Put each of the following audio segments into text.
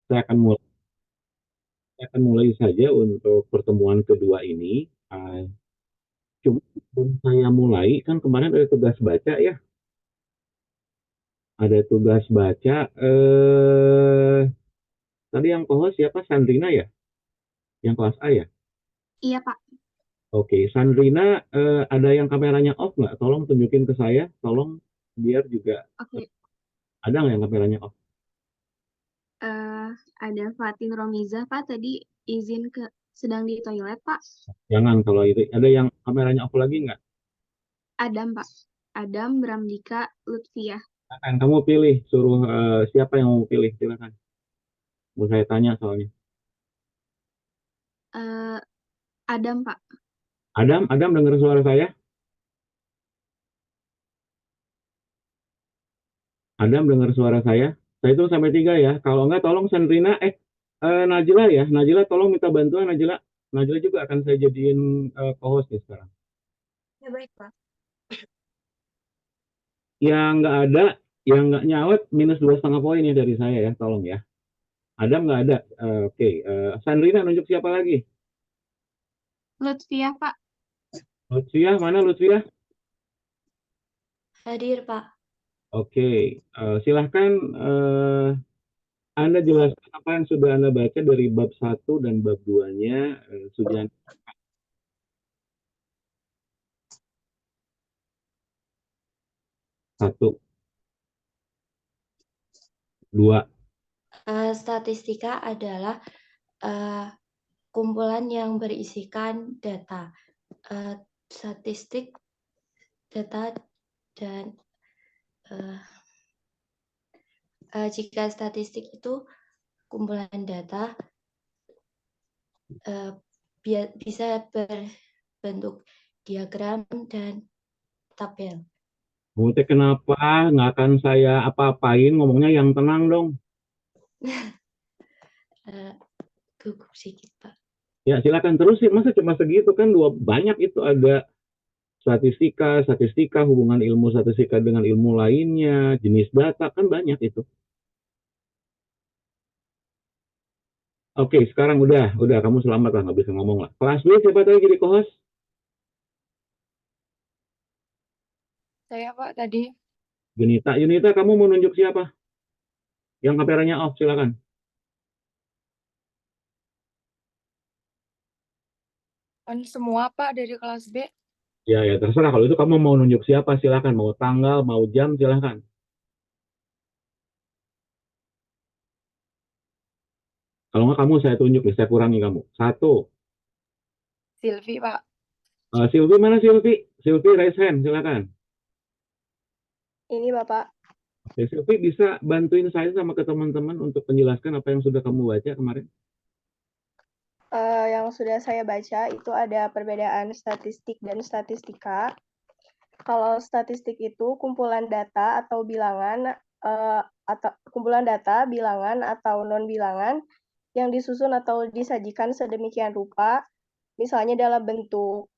Saya akan mulai, saja untuk pertemuan kedua ini. Cuma sebelum saya mulai, kan kemarin ada tugas baca ya. Ada tugas baca. Tadi yang kohos siapa? Sandrina ya? Yang kelas A ya? Iya, Pak. Oke, Sandrina, ada yang kameranya off nggak? Tolong tunjukin ke saya. Tolong biar juga Oke. ada nggak yang kameranya off? eh ada Fatin Romiza, Pak. Tadi izin ke sedang di toilet, Pak. Jangan kalau itu. Ada yang kameranya off lagi nggak? Adam, Pak. Adam, Bramdika, Lutfiah. Silakan kamu pilih. Suruh siapa yang mau pilih? Silakan. Mau saya tanya soalnya. Eh, Adam, Pak. Adam, Adam dengar suara saya? Adam dengar suara saya? Saya hitung sampai 3 ya. Kalau nggak, tolong Sandrina. Najila ya. Najila, tolong minta bantuan Najila. Najila juga akan saya jadiin co-host nih sekarang. Ya, baik, Pak. Yang nggak ada, yang nggak nyawet, minus 2,5 poin ya dari saya ya. Tolong ya. Adam nggak ada. Oke. Sandrina nunjuk siapa lagi? Lutfiah, Pak. Lutfiah, mana Lutfiah? Hadir, Pak. Oke. Silahkan Anda jelaskan apa yang sudah Anda baca dari bab 1 dan bab 2-nya. Sudah satu, dua. Statistika adalah eh, kumpulan yang berisikan data. Statistik, data, dan jika statistik itu kumpulan data, bisa berbentuk diagram dan tabel. Kamu kenapa nggak akan saya apa-apain, ngomongnya yang tenang dong. Gugup sedikit, Pak. Ya silakan terusin, masa cuma segitu kan, banyak itu ada statistika, hubungan ilmu statistika dengan ilmu lainnya, jenis data kan banyak itu. Oke, sekarang udah kamu selamat lah, nggak bisa ngomong lah. Kelas B siapa tadi jadi co-host? Saya, Pak, tadi. Yunita, Yunita kamu mau nunjuk siapa? Yang kameranya off, silakan. Kan semua, Pak, dari kelas B. Ya, ya terserah, kalau itu kamu mau nunjuk siapa silakan, mau tanggal, mau jam silakan. Kalau nggak kamu saya tunjuk nih, saya kurangi kamu. Satu. Silvi, Pak. Silvi mana Silvi? Silvi raise hand, silakan. Ini Bapak, Oke, Silvi bisa bantuin saya sama ke teman-teman untuk menjelaskan apa yang sudah kamu baca kemarin? yang sudah saya baca itu ada perbedaan statistik dan statistika. Kalau statistik itu kumpulan data atau bilangan atau kumpulan data, bilangan atau non bilangan yang disusun atau disajikan sedemikian rupa, misalnya dalam bentuk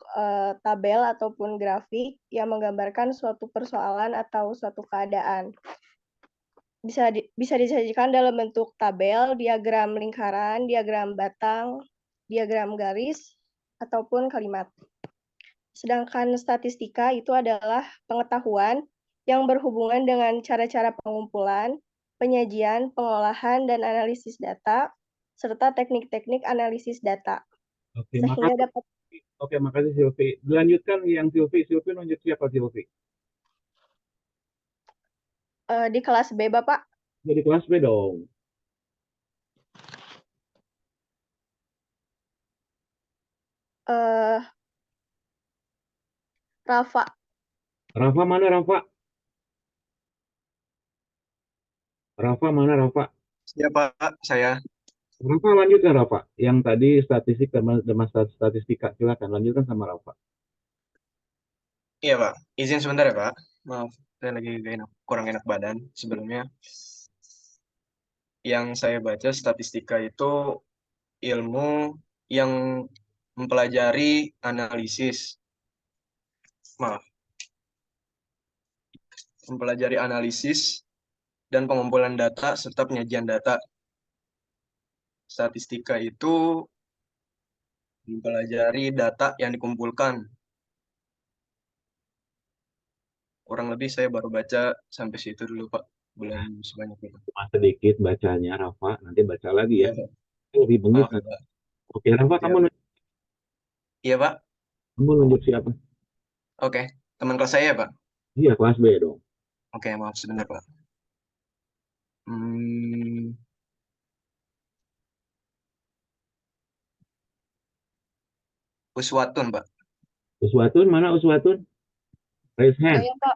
tabel ataupun grafik yang menggambarkan suatu persoalan atau suatu keadaan. Bisa disajikan dalam bentuk tabel, diagram lingkaran, diagram batang, diagram garis, ataupun kalimat. Sedangkan statistika itu adalah pengetahuan yang berhubungan dengan cara-cara pengumpulan, penyajian, pengolahan, dan analisis data, serta teknik-teknik analisis data. Oke, Sehingga makasih. dapat Oke, makasih Silvi. Dilanjutkan yang Silvi. Silvi nunjuk siapa Silvi? di kelas B, Bapak. Jadi kelas B dong. Uh, Rafa. Rafa mana Rafa? Rafa mana Rafa? Siapa saya? Rafa lanjutkan Rafa. Yang tadi statistik sama statistika. Silakan lanjutkan sama Rafa. Iya Pak, izin sebentar ya Pak. Maaf, saya lagi kurang enak badan sebelumnya. Yang saya baca statistika itu ilmu yang mempelajari analisis. Maaf, mempelajari analisis dan pengumpulan data serta penyajian data. statistika itu mempelajari data yang dikumpulkan. Kurang lebih saya baru baca sampai situ dulu, Pak. Belum sebanyak itu. Cuma sedikit bacanya, Rafa. Nanti baca lagi Iya, ya. Pak. Lebih bengis. Maaf, Pak. Oke, Rafa, Iya, Pak. Iya, Pak. kamu nunjuk siapa? Oke. Teman kelas saya, Pak. Iya, kelas B dong. Oke, maaf sebentar, Pak. Uswatun, Pak. Uswatun, mana Uswatun? Raise hand. Saya, Pak.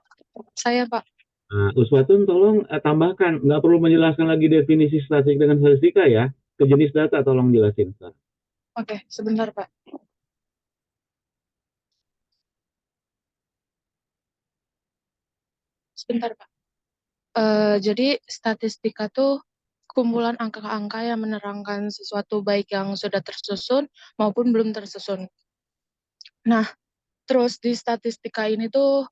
Saya, Pak. Nah, Uswatun tolong tambahkan. Nggak perlu menjelaskan lagi definisi statistik dengan statistika ya. Ke jenis data tolong jelasin. Oke, sebentar, Pak. Sebentar, Pak. Jadi statistika tuh kumpulan angka-angka yang menerangkan sesuatu baik yang sudah tersusun maupun belum tersusun. Nah, terus di statistika ini tuh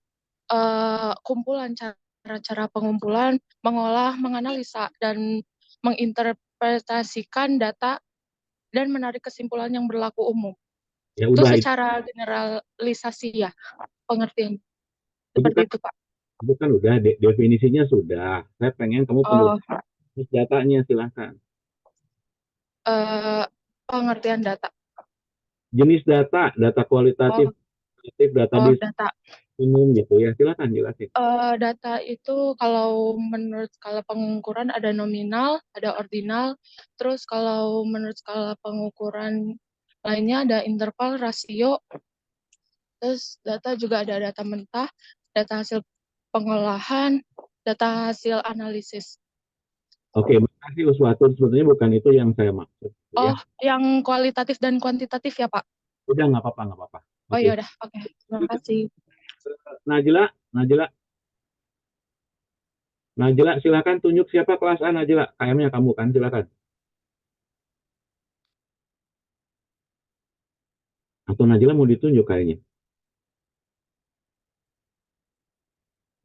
kumpulan cara-cara pengumpulan, mengolah, menganalisa, dan menginterpretasikan data dan menarik kesimpulan yang berlaku umum. Ya Itu udah, secara generalisasi ya, pengertian. itu Seperti kan, itu, Pak. itu kan udah definisinya sudah. Saya pengen kamu Oh, jenis datanya, silahkan. pengertian data. Jenis data kualitatif, data Data. umum gitu ya. Silahkan jelasin. Data itu kalau menurut skala pengukuran ada nominal, ada ordinal, terus kalau menurut skala pengukuran lainnya ada interval, rasio, terus data juga ada data mentah, data hasil pengolahan, data hasil analisis. Oke, makasih Uswatun. Sebetulnya bukan itu yang saya maksud. Ya. Yang kualitatif dan kuantitatif ya, Pak? Udah, nggak apa-apa. Oh Oke. iya udah, oke. Terima kasih. Najla, silakan tunjuk siapa kelas A, Najla. KM-nya kamu kan, silakan. Atau Najla mau ditunjuk kayaknya.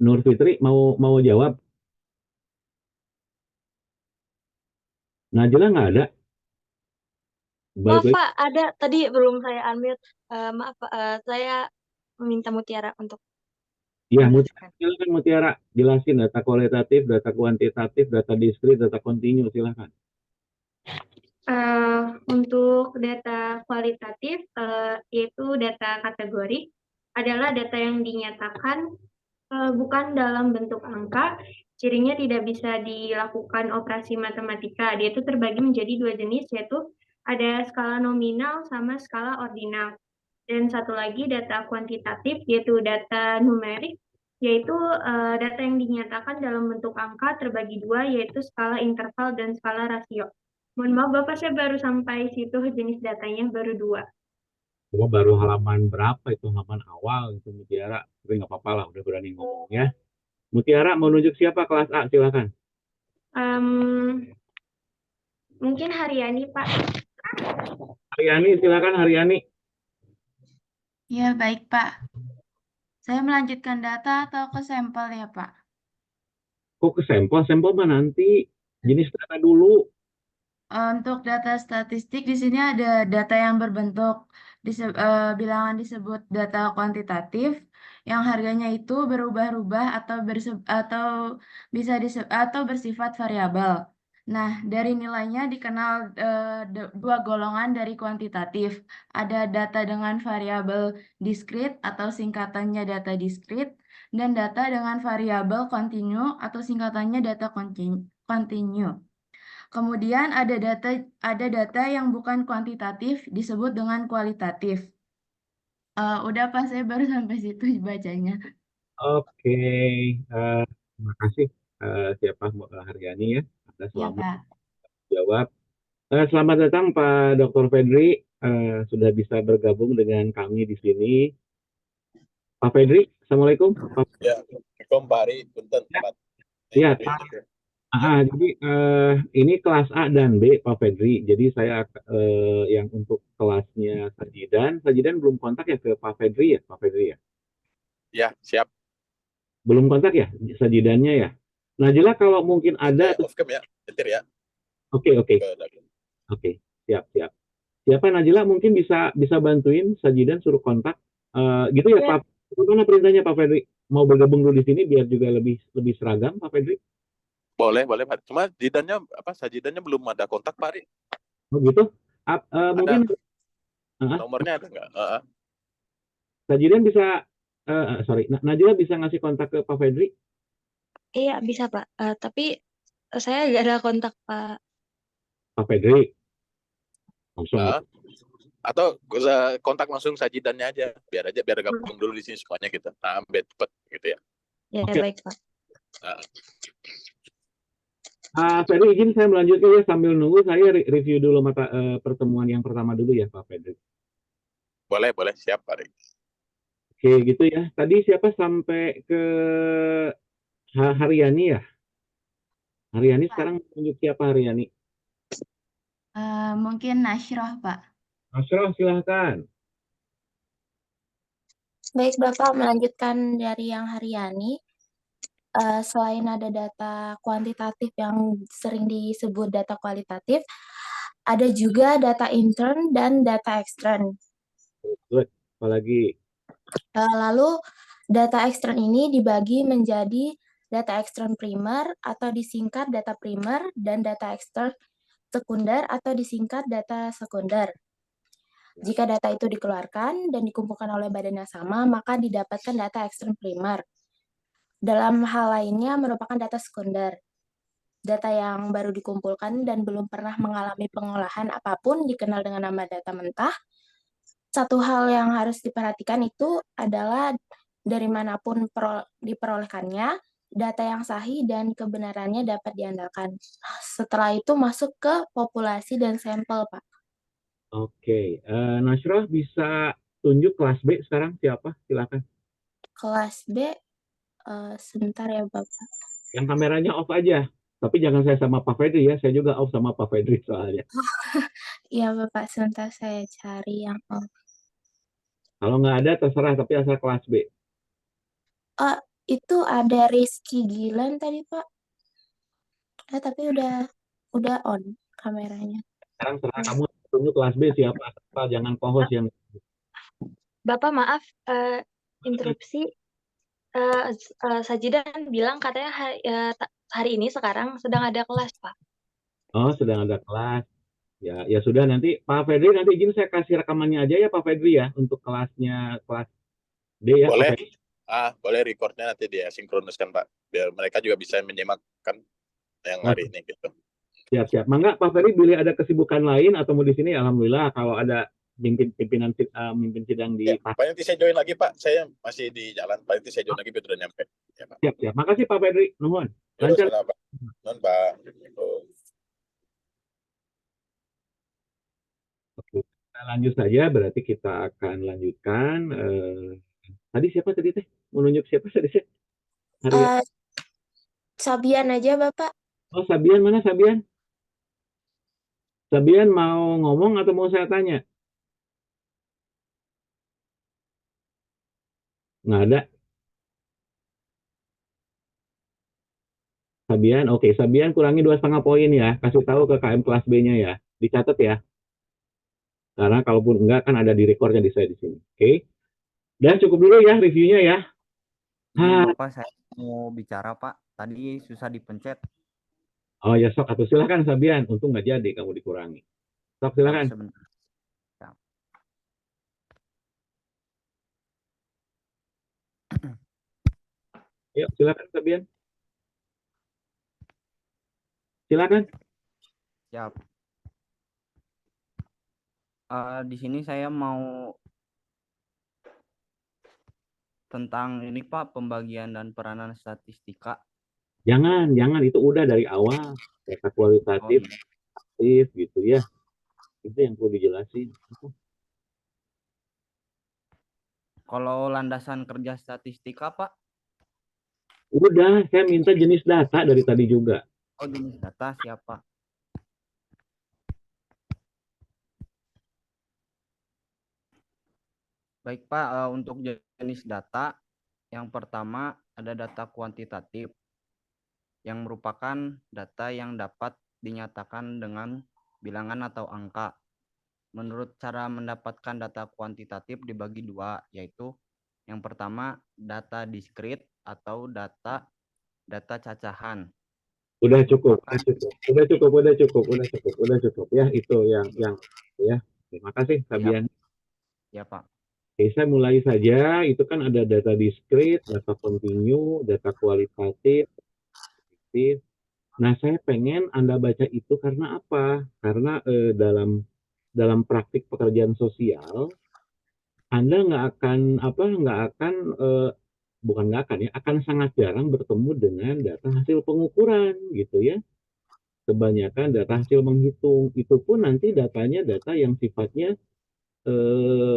Nur Fitri mau jawab. Najla nggak ada. Maaf Balik lagi. Pak, ada tadi belum saya unmute. Maaf Pak, saya meminta Mutiara untuk Iya, menjelaskan. silakan Mutiara. Jelasin data kualitatif, data kuantitatif, data diskrit, data kontinu, silakan. Untuk data kualitatif, yaitu data kategori, adalah data yang dinyatakan bukan dalam bentuk angka, cirinya tidak bisa dilakukan operasi matematika. Dia itu terbagi menjadi dua jenis, yaitu ada skala nominal sama skala ordinal. Dan satu lagi data kuantitatif, yaitu data numerik, yaitu data yang dinyatakan dalam bentuk angka terbagi dua, yaitu skala interval dan skala rasio. Mohon maaf Bapak, saya baru sampai situ jenis datanya, baru dua. Cuma baru halaman berapa itu, halaman awal itu Mutiara. Tapi nggak apa-apa lah, udah berani ngomong ya. Mutiara mau nunjuk siapa kelas A, silakan. Mungkin Haryani, Pak. Haryani, silakan Haryani. Ya, baik, Pak. Saya melanjutkan data atau ke sampel ya, Pak? Kok ke sampel? Sampel mah nanti. Jenis data dulu. Untuk data statistik di sini ada data yang berbentuk bilangan disebut data kuantitatif yang harganya itu berubah-ubah atau bisa atau bersifat variabel. Nah, dari nilainya dikenal dua golongan dari kuantitatif. Ada data dengan variabel diskrit atau singkatannya data diskrit dan data dengan variabel kontinu atau singkatannya data kontinu. Kemudian ada data yang bukan kuantitatif disebut dengan kualitatif. Udah Pak, saya baru sampai situ bacanya. Oke, terima kasih siapa Haryani ya. Ada Ya selamat Pak. jawab. Selamat datang Pak Dr. Fedri, sudah bisa bergabung dengan kami di sini. Pak Fedri, Assalamualaikum. Ya, Assalamualaikum Pak Ari, punten Pak. Ya, jadi ini kelas A dan B Pak Fedri. Jadi saya yang untuk kelasnya Sajidan belum kontak ya ke Pak Fedri ya, Pak Fedri ya? Ya, siap. Belum kontak ya Sajidannya ya? Najla kalau mungkin ada. Off cam ya, setir ya. Oke. Oke, siap, siap. Siapa Najila mungkin bisa bisa bantuin Sajidan suruh kontak. Gitu ya, Ya, Pak. Gimana perintahnya Pak Fedri? Mau bergabung dulu di sini biar juga lebih lebih seragam, Pak Fedri? Boleh, boleh, Pak. Cuma sajidannya belum ada kontak, Pak Ari. Oh gitu? Ada Mungkin nomornya ada nggak? Sajidan bisa, sorry, Najila bisa ngasih kontak ke Pak Fedri? iya bisa Pak. Tapi saya nggak ada kontak Pak. Pak Fedri, langsung Uh, gitu. atau kontak langsung sajidannya aja, biar gabung dulu di sini semuanya gitu. Nah, biar cepet gitu ya. Ya Oke. baik Pak. Fedri izin saya melanjutkan ya sambil nunggu saya review dulu pertemuan yang pertama dulu ya Pak Fedri. Boleh, boleh, siap Pak Ari. Oke gitu ya. Tadi siapa sampai ke Haryani ya? Haryani sekarang tunjuk siapa Haryani? Mungkin Nasroh, Pak. Asroh silahkan. Baik, Bapak melanjutkan dari yang Haryani. Selain ada data kuantitatif yang sering disebut data kualitatif, ada juga data intern dan data extern. Good. Apalagi? Lalu data extern ini dibagi menjadi data extern primer atau disingkat data primer dan data extern sekunder atau disingkat data sekunder. Jika data itu dikeluarkan dan dikumpulkan oleh badan yang sama, maka didapatkan data extern primer. Dalam hal lainnya merupakan data sekunder. Data yang baru dikumpulkan dan belum pernah mengalami pengolahan apapun dikenal dengan nama data mentah. Satu hal yang harus diperhatikan itu adalah dari manapun diperolehkannya, data yang sahih dan kebenarannya dapat diandalkan. Setelah itu masuk ke populasi dan sampel, Pak. Oke. Nasroh bisa tunjuk kelas B sekarang siapa? Silakan. Kelas B, sebentar ya Bapak. Yang kameranya off aja. Tapi jangan saya sama Pak Fedri ya. Saya juga off sama Pak Fedri soalnya. Iya Bapak, sebentar saya cari yang off. Kalau nggak ada terserah, tapi asal kelas B. Itu ada Rizky Gilan tadi Pak. Tapi udah on kameranya. Sekarang serah kamu tunjuk kelas B siapa. Asal jangan co-host yang Bapak maaf interupsi. Sajidan bilang katanya hari ini sekarang sedang ada kelas Pak. oh sedang ada kelas. Ya sudah nanti Pak Fedri nanti izin saya kasih rekamannya aja ya Pak Fedri ya untuk kelas D ya Pak Boleh. Fedri. Boleh recordnya nanti dia sinkroniskan Pak, biar mereka juga bisa menyimakkan yang hari ini gitu. Siap. Mangga Pak Ferry bila ada kesibukan lain atau mau di sini alhamdulillah kalau ada pimpinan mimpin sidang di Pak nanti saya join lagi Pak, saya masih di jalan. Pak nanti saya join lagi biar udah nyampe. Ya, Pak. Siap. Makasih Pak Ferry. Nuhun. Lancar. Pak. Nuhun Pak. Oke. Kita lanjut saja berarti kita akan lanjutkan tadi siapa tadi teh? Menunjuk siapa tadi teh? Sabian aja Bapak. Oh, Sabian mana Sabian? Sabian mau ngomong atau mau saya tanya? Nggak ada. Sabian, oke. Sabian kurangi 2,5 poin ya. Kasih tahu ke KM kelas B-nya ya. Dicatat ya. Karena kalaupun enggak kan ada di recordnya di saya di sini. Oke. Dan cukup dulu ya reviewnya ya. Bapak saya mau bicara Pak. Tadi susah dipencet. Oh ya sok atau silakan Sabian. Untung nggak jadi kamu dikurangi. Sok silakan. Sebentar. Ya. Yuk silakan Sabian. Silakan. Siap. Di sini saya mau tentang ini Pak, pembagian dan peranan statistika. Jangan itu udah dari awal. Data kualitatif, aktif gitu ya. Itu yang perlu dijelasin. Kalau landasan kerja statistika Pak? Udah, saya minta jenis data dari tadi juga. Oh, jenis data siapa? Baik Pak, untuk jenis data, yang pertama ada data kuantitatif, yang merupakan data yang dapat dinyatakan dengan bilangan atau angka. Menurut cara mendapatkan data kuantitatif dibagi dua, yaitu yang pertama data diskrit atau data cacahan. Udah cukup ya, itu yang ya. Terima kasih Fabian. Ya Pak. Oke, saya mulai saja. Itu kan ada data diskrit, data kontinu, data kualitatif. Nah, saya pengen Anda baca itu karena apa? Karena dalam praktik pekerjaan sosial, Anda akan sangat jarang bertemu dengan data hasil pengukuran gitu ya. Kebanyakan data hasil menghitung, itu pun nanti datanya data yang sifatnya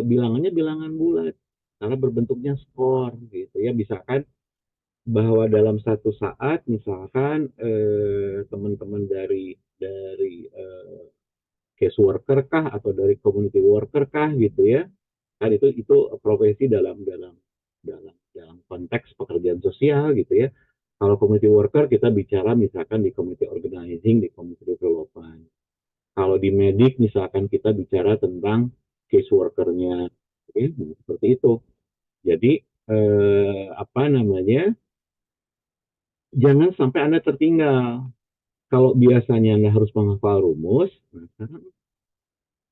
bilangannya bilangan bulat karena berbentuknya skor gitu ya. Misalkan bahwa dalam satu saat misalkan teman-teman dari case worker kah atau dari community worker kah gitu ya, kan itu profesi dalam konteks pekerjaan sosial gitu ya. Kalau community worker kita bicara misalkan di community organizing, di community development. Kalau di medik misalkan kita bicara tentang case worker-nya, oke, seperti itu. Jadi jangan sampai Anda tertinggal. Kalau biasanya Anda harus menghafal rumus, nah sekarang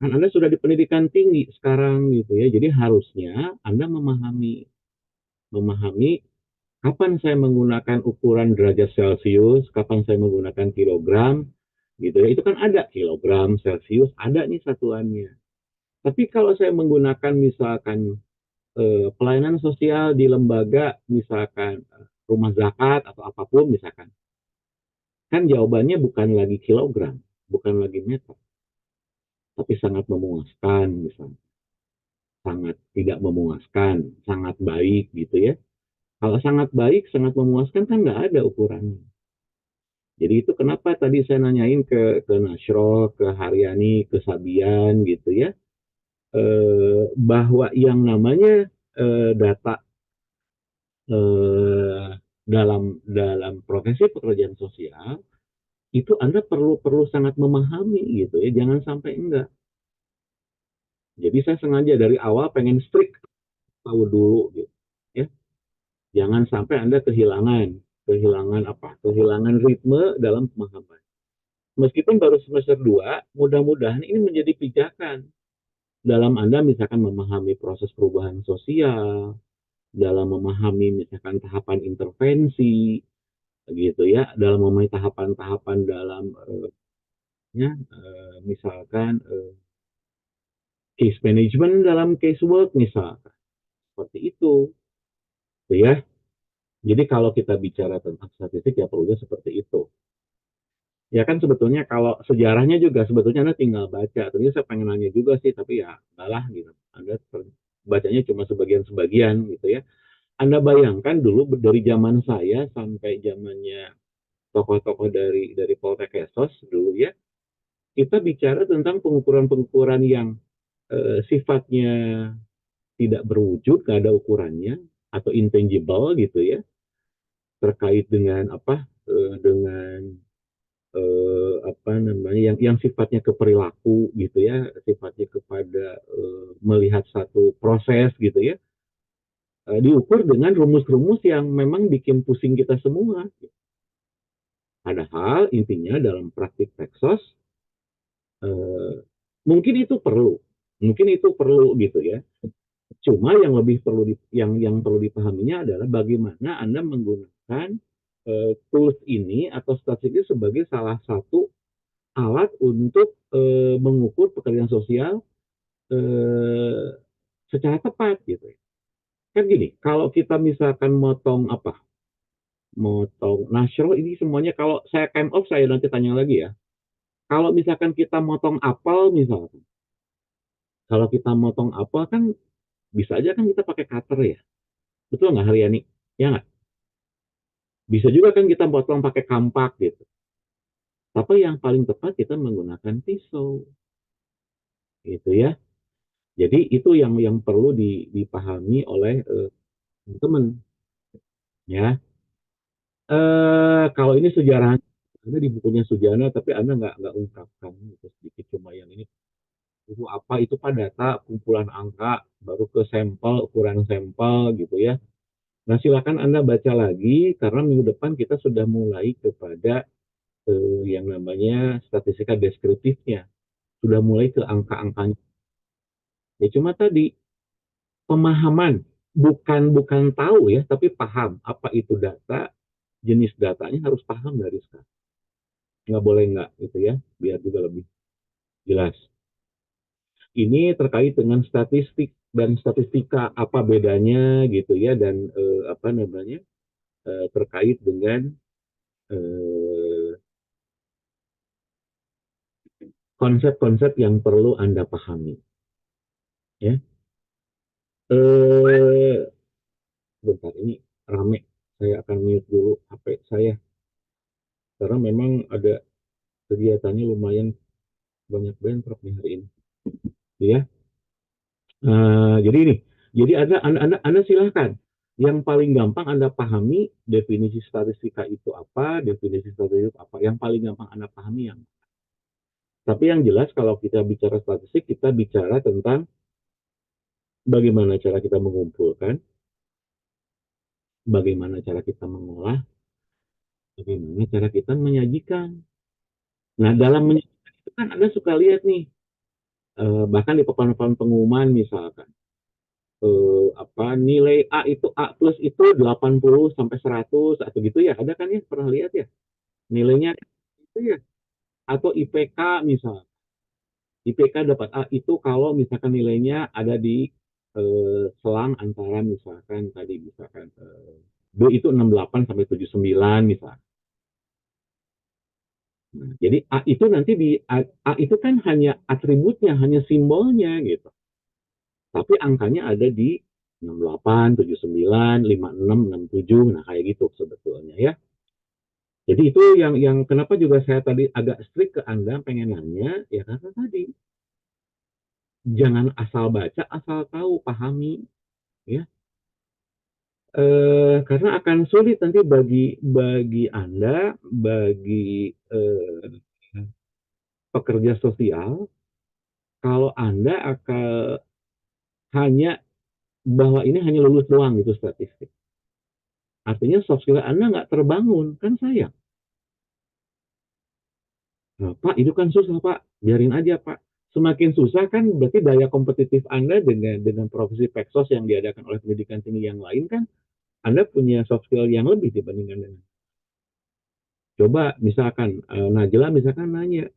kan Anda sudah di pendidikan tinggi sekarang gitu ya. Jadi harusnya Anda memahami kapan saya menggunakan ukuran derajat Celcius, kapan saya menggunakan kilogram, gitu ya. Itu kan ada kilogram, Celcius, ada nih satuannya. Tapi kalau saya menggunakan misalkan pelayanan sosial di lembaga, misalkan rumah zakat atau apapun misalkan, kan jawabannya bukan lagi kilogram, bukan lagi meter, tapi sangat memuaskan misalnya. Sangat tidak memuaskan, sangat baik gitu ya. Kalau sangat baik, sangat memuaskan kan nggak ada ukurannya. Jadi itu kenapa tadi saya nanyain ke Nasro, ke Haryani, ke Sabian gitu ya, bahwa yang namanya data dalam profesi pekerjaan sosial itu Anda perlu sangat memahami gitu ya, jangan sampai enggak. Jadi saya sengaja dari awal pengen strict tahu dulu gitu ya. Jangan sampai Anda kehilangan ritme dalam pemahaman. Meskipun baru semester 2, mudah-mudahan ini menjadi pijakan dalam Anda misalkan memahami proses perubahan sosial, dalam memahami misalkan tahapan intervensi gitu ya, dalam memahami tahapan-tahapan dalam misalkan case management dalam case work misalkan. Seperti itu. Ya. Jadi kalau kita bicara tentang statistik ya perlunya seperti itu. Ya kan sebetulnya kalau sejarahnya juga sebetulnya Anda tinggal baca. Ternyata saya pengen nanya juga sih, tapi ya enggak lah gitu. Anda bacanya cuma sebagian-sebagian gitu ya. Anda bayangkan dulu dari zaman saya sampai zamannya tokoh-tokoh dari Poltek Esos dulu ya, kita bicara tentang pengukuran-pengukuran yang sifatnya tidak berwujud, nggak ada ukurannya, atau intangible gitu ya, terkait dengan yang sifatnya ke perilaku gitu ya, sifatnya kepada melihat satu proses gitu ya, diukur dengan rumus-rumus yang memang bikin pusing kita semua. Padahal intinya dalam praktik Texas mungkin itu perlu gitu ya. Cuma yang lebih perlu yang perlu dipahaminya adalah bagaimana Anda menggunakan tools ini atau statistik sebagai salah satu alat untuk mengukur pekerjaan sosial secara tepat gitu. Kan gini, kalau kita misalkan motong Nasro ini semuanya, kalau saya time off saya nanti tanya lagi ya. Kalau misalkan kita motong apel misalkan, kalau kita motong apel kan bisa aja kan kita pakai cutter ya. Betul nggak Haryani? Ya nggak? Bisa juga kan kita potong pakai kampak gitu. Tapi yang paling tepat kita menggunakan pisau. Gitu ya. Jadi itu yang perlu dipahami oleh teman-teman. Ya. Kalau ini sejarah Ada di bukunya Sujana, tapi Anda nggak ungkapkan itu sedikit, cuma yang ini itu apa itu Pak, data kumpulan angka baru ke sampel, ukuran sampel gitu ya. Nah, silakan Anda baca lagi karena minggu depan kita sudah mulai kepada yang namanya statistika deskriptifnya. Sudah mulai ke angka-angkanya. Ya cuma tadi pemahaman, bukan tahu ya, tapi paham apa itu data, jenis datanya harus paham dari sekarang. Nggak boleh nggak gitu ya, biar juga lebih jelas. Ini terkait dengan statistik dan statistika, apa bedanya gitu ya, dan apa namanya terkait dengan konsep-konsep yang perlu Anda pahami. Ya, bentar ini rame. Saya akan mute dulu HP saya karena memang ada kegiatannya lumayan banyak bentrok nih hari ini. Ya, jadi ini, jadi Anda silahkan. Yang paling gampang Anda pahami definisi statistika itu apa, definisi statistik itu apa. Yang paling gampang Anda pahami yang. Tapi yang jelas kalau kita bicara statistik, kita bicara tentang bagaimana cara kita mengumpulkan, bagaimana cara kita mengolah, bagaimana cara kita menyajikan. Nah, dalam menyajikan itu kan Anda suka lihat nih, bahkan di papan-papan pengumuman misalkan, apa nilai A itu A plus itu 80 sampai 100 atau gitu ya, ada kan ya, pernah lihat ya nilainya itu ya, atau IPK misal, IPK dapat A itu kalau misalkan nilainya ada di selang antara misalkan tadi misalkan B itu 68 sampai 79 misalkan. Nah, jadi A itu nanti A itu kan hanya atributnya, hanya simbolnya gitu. Tapi angkanya ada di 68, 79, 56, 67, nah kayak gitu sebetulnya ya. Jadi itu yang kenapa juga saya tadi agak strict ke Anda pengen nanya, ya karena tadi jangan asal baca, asal tahu, pahami ya. Karena akan sulit nanti bagi Anda, bagi pekerja sosial, kalau Anda akan hanya bahwa ini hanya lulus doang gitu statistik. Artinya soft skill Anda nggak terbangun, kan sayang. Nah, Pak, itu kan susah, Pak. Biarin aja, Pak. Semakin susah kan berarti daya kompetitif Anda dengan profesi peksos yang diadakan oleh pendidikan tinggi yang lain kan, Anda punya soft skill yang lebih dibandingkan dengan. Coba misalkan, Najla misalkan nanya,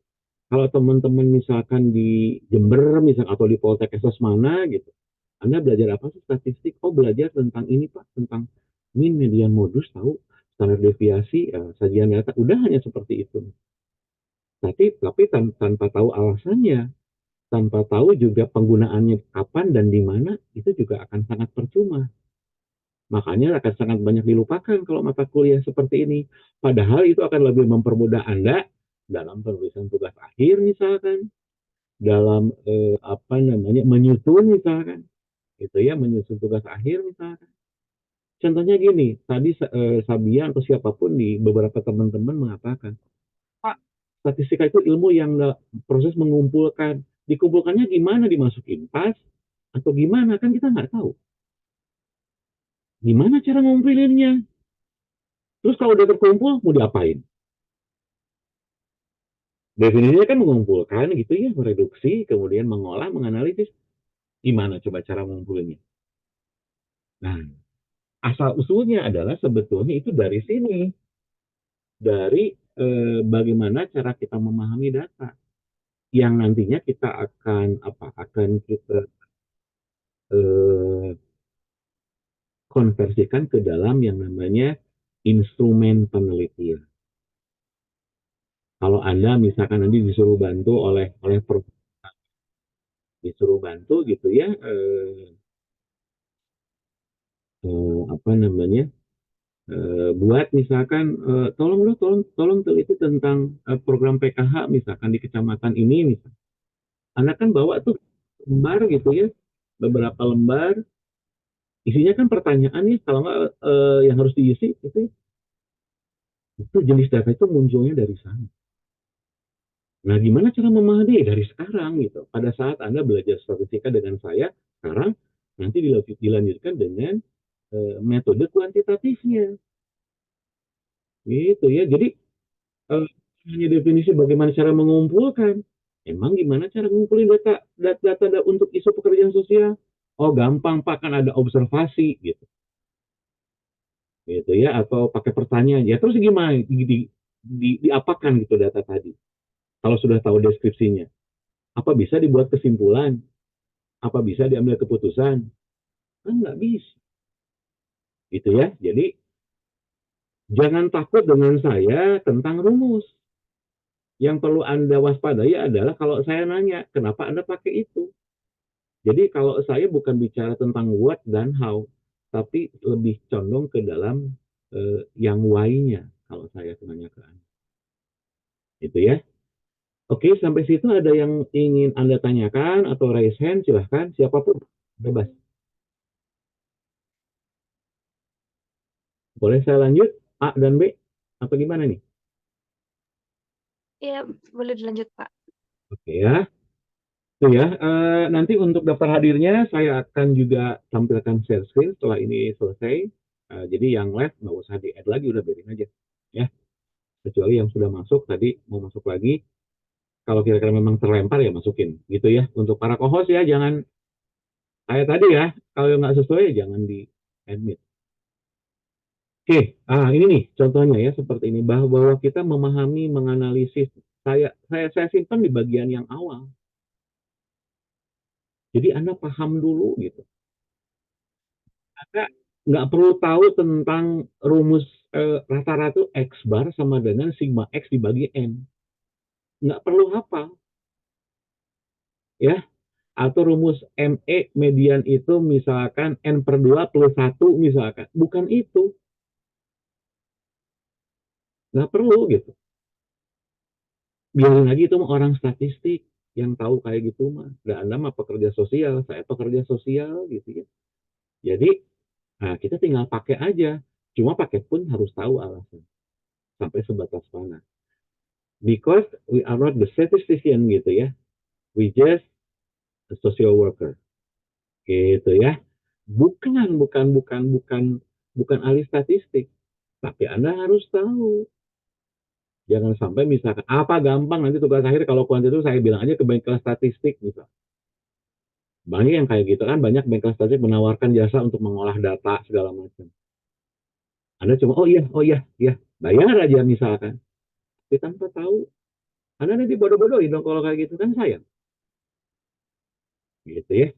kalau teman-teman misalkan di Jember misalkan atau di Poltek Esos mana gitu, Anda belajar apa sih statistik? Oh, belajar tentang ini Pak, tentang mean, median, modus, tahu standar deviasi, sajian data, udah hanya seperti itu. Tapi tanpa tahu alasannya, tanpa tahu juga penggunaannya kapan dan di mana, itu juga akan sangat percuma. Makanya akan sangat banyak dilupakan kalau mata kuliah seperti ini. Padahal itu akan lebih mempermudah Anda dalam penulisan tugas akhir misalkan, dalam apa namanya menyusun misalkan, gitu ya, menyusun tugas akhir misalkan. Contohnya gini, tadi Sabia atau siapapun di beberapa teman-teman mengatakan, Pak, statistika itu ilmu yang proses mengumpulkan. Dikumpulkannya gimana? Dimasukin pas atau gimana? Kan kita nggak tahu. Gimana cara ngumpulinnya? Terus kalau udah terkumpul, mau diapain? Definisinya kan mengumpulkan gitu ya, mereduksi, kemudian mengolah, menganalisis. Gimana coba cara mengumpulinnya? Nah, asal usulnya adalah sebetulnya itu dari sini. Dari bagaimana cara kita memahami data. Yang nantinya kita akan kita konversikan ke dalam yang namanya instrumen penelitian. Kalau Anda misalkan nanti disuruh bantu oleh disuruh bantu gitu ya, apa namanya, buat misalkan tolong teliti tentang program PKH misalkan di kecamatan ini misalkan. Anda kan bawa tuh lembar gitu ya, beberapa lembar, isinya kan pertanyaan nih, kalau nggak yang harus diisi gitu ya. Itu jenis data itu munculnya dari sana. Nah, gimana cara memahami dari sekarang gitu? Pada saat Anda belajar statistika dengan saya, sekarang nanti dilanjutkan dengan metode kuantitatifnya, gitu ya. Jadi hanya definisi bagaimana cara mengumpulkan. Emang gimana cara ngumpulin data untuk isu pekerjaan sosial? Oh gampang Pak, kan ada observasi gitu, gitu ya. Atau pakai pertanyaan. Ya terus gimana? Diapakan gitu data tadi? Kalau sudah tahu deskripsinya, apa bisa dibuat kesimpulan? Apa bisa diambil keputusan? Kan nggak bisa, gitu ya. Jadi jangan takut dengan saya tentang rumus. Yang perlu Anda waspadai adalah kalau saya nanya, kenapa Anda pakai itu? Jadi kalau saya bukan bicara tentang what dan how, tapi lebih condong ke dalam yang why-nya kalau saya nanya ke Anda. Itu ya. Oke, sampai situ ada yang ingin Anda tanyakan atau raise hand, silahkan. Siapapun, bebas. Boleh saya lanjut? A dan B? Atau gimana nih? Iya, boleh dilanjut, Pak. Oke ya. Itu ya. Nanti untuk daftar hadirnya, saya akan juga tampilkan share screen setelah ini selesai. Jadi yang live nggak usah di-add lagi, udah biarin aja. Ya. Kecuali yang sudah masuk tadi mau masuk lagi, kalau kira-kira memang terlempar ya masukin gitu ya. Untuk para co-host ya jangan kayak tadi ya, kalau nggak sesuai ya jangan di admit. Oke, ini nih contohnya ya seperti ini, bahwa kita memahami, menganalisis. Saya simpan di bagian yang awal, jadi Anda paham dulu gitu. Anda nggak perlu tahu tentang rumus rata-rata X bar sama dengan sigma X dibagi N, nggak perlu hafal ya. Atau rumus ME median itu misalkan N per 2 plus 1 misalkan. Bukan itu. Nggak perlu gitu. Biarin lagi itu orang statistik yang tahu kayak gitu mah. Dan Anda mah pekerja sosial, saya pekerja sosial gitu ya. Jadi kita tinggal pakai aja. Cuma pakai pun harus tahu alasan. Sampai sebatas mana. Because we are not the statistician gitu ya. We just a social worker. Gitu ya. Bukan ahli statistik. Tapi Anda harus tahu. Jangan sampai misalkan, apa gampang nanti tugas akhir kalau kuantitas itu saya bilang aja ke bengkel statistik. Misal. Banyak yang kayak gitu kan, banyak bengkel statistik menawarkan jasa untuk mengolah data segala macam. Anda cuma, oh iya, bayar aja misalkan. Tapi tanpa tahu, Anda nanti bodoh-bodohin dong kalau kayak gitu kan sayang. Gitu ya.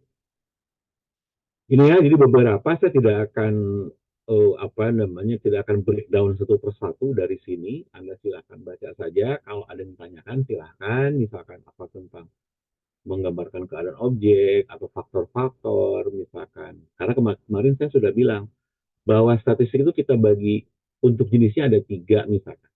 Ini ya, jadi beberapa saya tidak akan tidak akan breakdown satu persatu dari sini. Anda silakan baca saja. Kalau ada yang ditanyakan silahkan, misalkan apa tentang menggambarkan keadaan objek atau faktor-faktor misalkan. Karena kemarin saya sudah bilang bahwa statistik itu kita bagi untuk jenisnya ada 3 misalkan.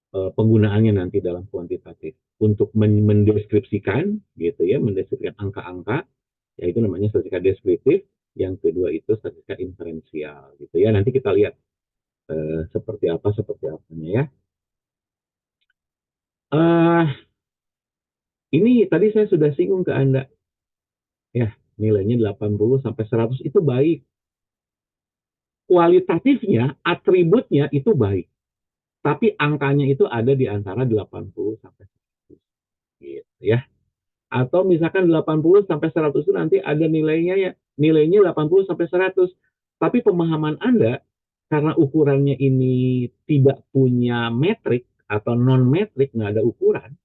Penggunaannya nanti dalam kuantitatif untuk mendeskripsikan gitu ya, mendeskripsikan angka-angka, yaitu namanya statistika deskriptif. Yang kedua itu statistika inferensial gitu ya. Nanti kita lihat seperti apanya ya. Ini tadi saya sudah singgung ke Anda. Ya, nilainya 80 sampai 100 itu baik. Kualitatifnya, atributnya itu baik. Tapi angkanya itu ada di antara 80 sampai 100. Gitu ya. Atau misalkan 80 sampai 100 itu nanti ada nilainya 80 sampai 100. Tapi pemahaman Anda karena ukurannya ini tidak punya metrik atau non metrik, nggak ada ukuran.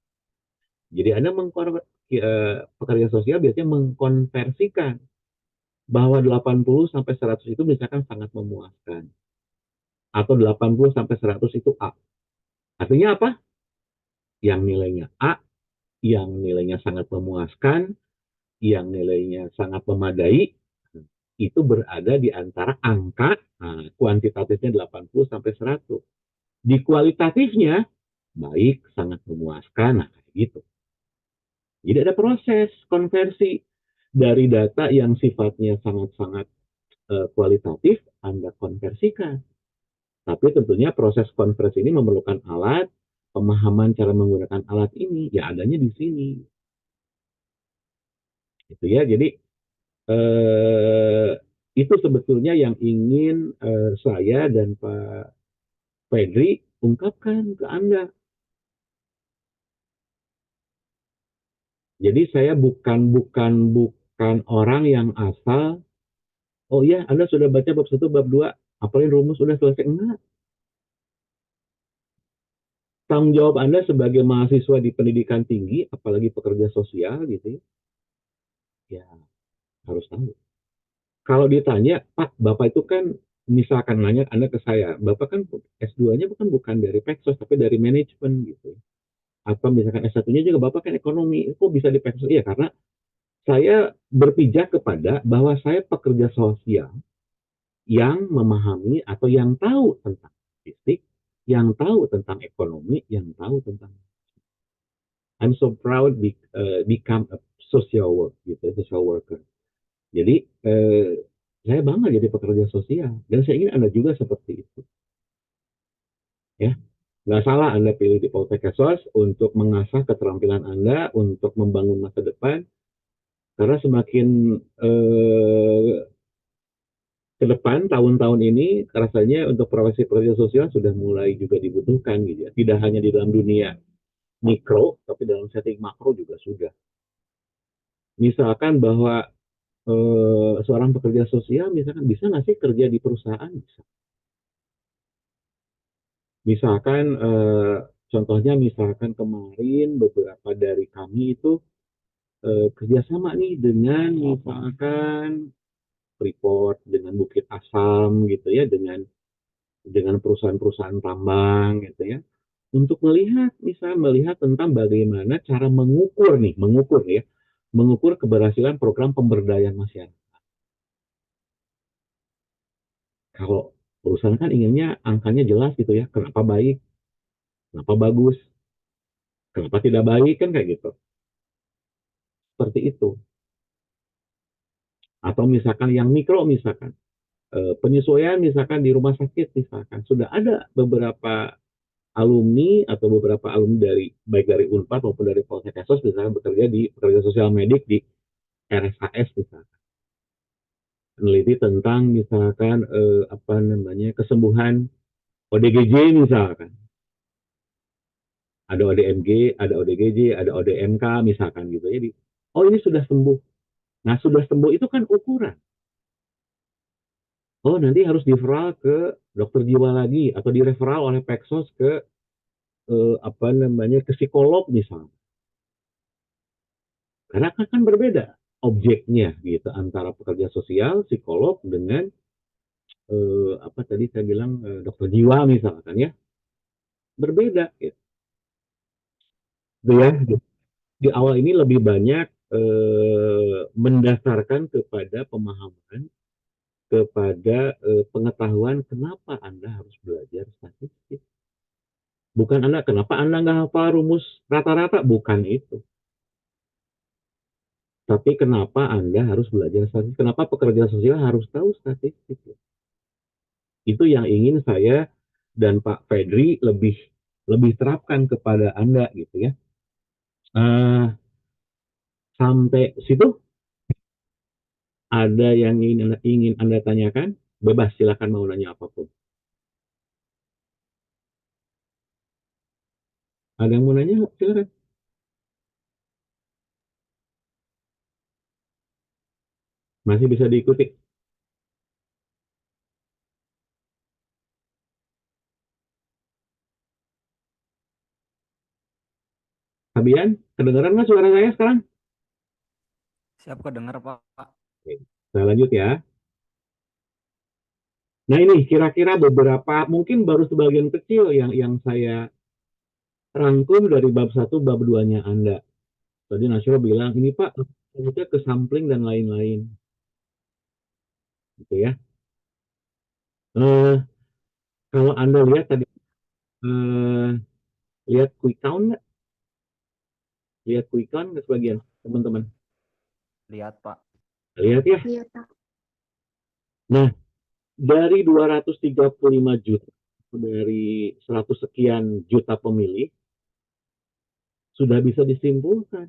Jadi Anda pekerja sosial biasanya mengkonversikan bahwa 80 sampai 100 itu misalkan sangat memuaskan. Atau 80 sampai 100 itu A. Artinya apa? Yang nilainya A, yang nilainya sangat memuaskan, yang nilainya sangat memadai, itu berada di antara angka kuantitatifnya 80 sampai 100. Di kualitatifnya baik, sangat memuaskan, kayak gitu. Jadi ada proses konversi dari data yang sifatnya sangat-sangat kualitatif, Anda konversikan Tapi tentunya proses konversi ini memerlukan alat, pemahaman cara menggunakan alat ini, ya adanya di sini. Gitu ya, jadi itu sebetulnya yang ingin saya dan Pak Fedri ungkapkan ke Anda. Jadi saya bukan orang yang asal, oh iya Anda sudah baca bab 1, bab 2, apalagi rumus sudah selesai. Enggak. Tanggung jawab Anda sebagai mahasiswa di pendidikan tinggi, apalagi pekerja sosial gitu ya harus tahu. Kalau ditanya, Pak, Bapak itu kan misalkan nanya Anda ke saya, Bapak kan S2-nya bukan dari Peksos, tapi dari manajemen gitu. Atau misalkan S1-nya juga Bapak kan ekonomi, kok bisa di Peksos? Iya, karena saya berpijak kepada bahwa saya pekerja sosial yang memahami atau yang tahu tentang statistik, yang tahu tentang ekonomi, yang tahu tentang I'm so proud become a social work gitu, social worker. Jadi saya bangga jadi pekerja sosial dan saya ingin Anda juga seperti itu. Ya, nggak salah Anda pilih di Poltek Sos untuk mengasah keterampilan Anda untuk membangun masa depan. Karena semakin ke depan tahun-tahun ini rasanya untuk profesi pekerja sosial sudah mulai juga dibutuhkan gitu ya. Tidak hanya di dalam dunia mikro, tapi dalam setting makro juga sudah. Misalkan bahwa seorang pekerja sosial misalkan bisa nggak sih kerja di perusahaan? Bisa. Misalkan contohnya misalkan kemarin beberapa dari kami itu kerjasama nih dengan misalkan Freeport, dengan Bukit Asam gitu ya, dengan perusahaan-perusahaan tambang gitu ya, untuk melihat tentang bagaimana cara mengukur ya, mengukur keberhasilan program pemberdayaan masyarakat. Kalau perusahaan kan inginnya angkanya jelas gitu ya, kenapa baik, kenapa bagus, kenapa tidak baik kan kayak gitu. Seperti itu. Atau misalkan yang mikro misalkan penyesuaian misalkan di rumah sakit misalkan sudah ada beberapa alumni atau beberapa alumni baik dari Unpad maupun dari Poltek Sos misalkan bekerja di pekerja sosial medik di RSHS misalkan meneliti tentang misalkan kesembuhan ODGJ misalkan ada ODMG, ada ODGJ, ada ODMK misalkan gitu ya. Oh ini sudah sembuh. Nah sudah sembuh itu kan ukuran. Oh nanti harus direferal ke dokter jiwa lagi atau direferal oleh Peksos ke ke psikolog misalnya. Karena kan berbeda objeknya gitu antara pekerja sosial, psikolog dengan tadi saya bilang dokter jiwa misalkan ya. Berbeda gitu. Ya, di awal ini lebih banyak mendasarkan kepada pemahaman, kepada pengetahuan kenapa Anda harus belajar statistik. Bukan kenapa Anda nggak hafal rumus rata-rata, bukan itu. Tapi kenapa Anda harus belajar statistik? Kenapa pekerja sosial harus tahu statistik? Itu yang ingin saya dan Pak Fedri lebih terapkan kepada Anda gitu ya. Sampai situ ada yang ingin Anda tanyakan? Bebas, silakan mau nanya apapun. Ada yang mau nanya? Silakan. Masih bisa diikuti. Fabian, kedengaran nggak suara saya sekarang? Siap kedengar, Pak. Oke, saya lanjut ya. Nah ini kira-kira beberapa, mungkin baru sebagian kecil yang saya rangkum dari bab 1, bab 2-nya Anda. Tadi Nasro bilang, ini Pak, kita ke sampling dan lain-lain. Gitu ya. Kalau Anda lihat tadi, lihat quick count nggak? Lihat quick count nggak sebagian, teman-teman? Lihat, Pak. Lihat ya. Iya, Pak. Nah, dari 235 juta dari 100 sekian juta pemilih, sudah bisa disimpulkan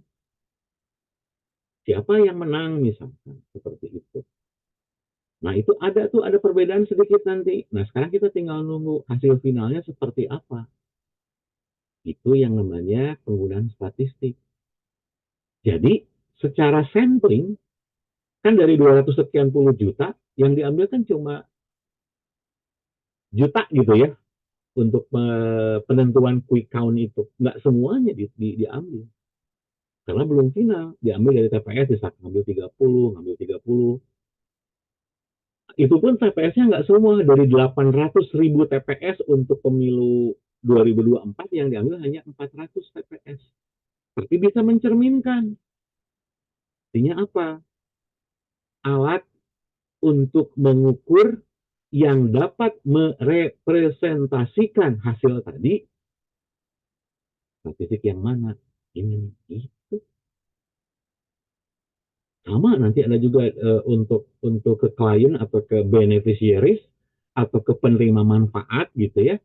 siapa yang menang misalkan, seperti itu. Nah, itu ada perbedaan sedikit nanti. Nah, sekarang kita tinggal nunggu hasil finalnya seperti apa. Itu yang namanya penggunaan statistik. Jadi, secara sampling, kan dari 200 sekian puluh juta, yang diambil kan cuma juta gitu ya, untuk penentuan quick count itu. Nggak semuanya diambil. Karena belum final. Diambil dari TPS, bisa ngambil 30, ngambil 30. Itu pun TPS-nya nggak semua. Dari 800.000 TPS untuk pemilu 2024 yang diambil hanya 400 TPS. Tapi bisa mencerminkan. Artinya apa? Alat untuk mengukur yang dapat merepresentasikan hasil tadi, statistik yang mana? Ini, itu. Sama nanti ada juga untuk ke klien atau ke beneficiaries atau ke penerima manfaat gitu ya.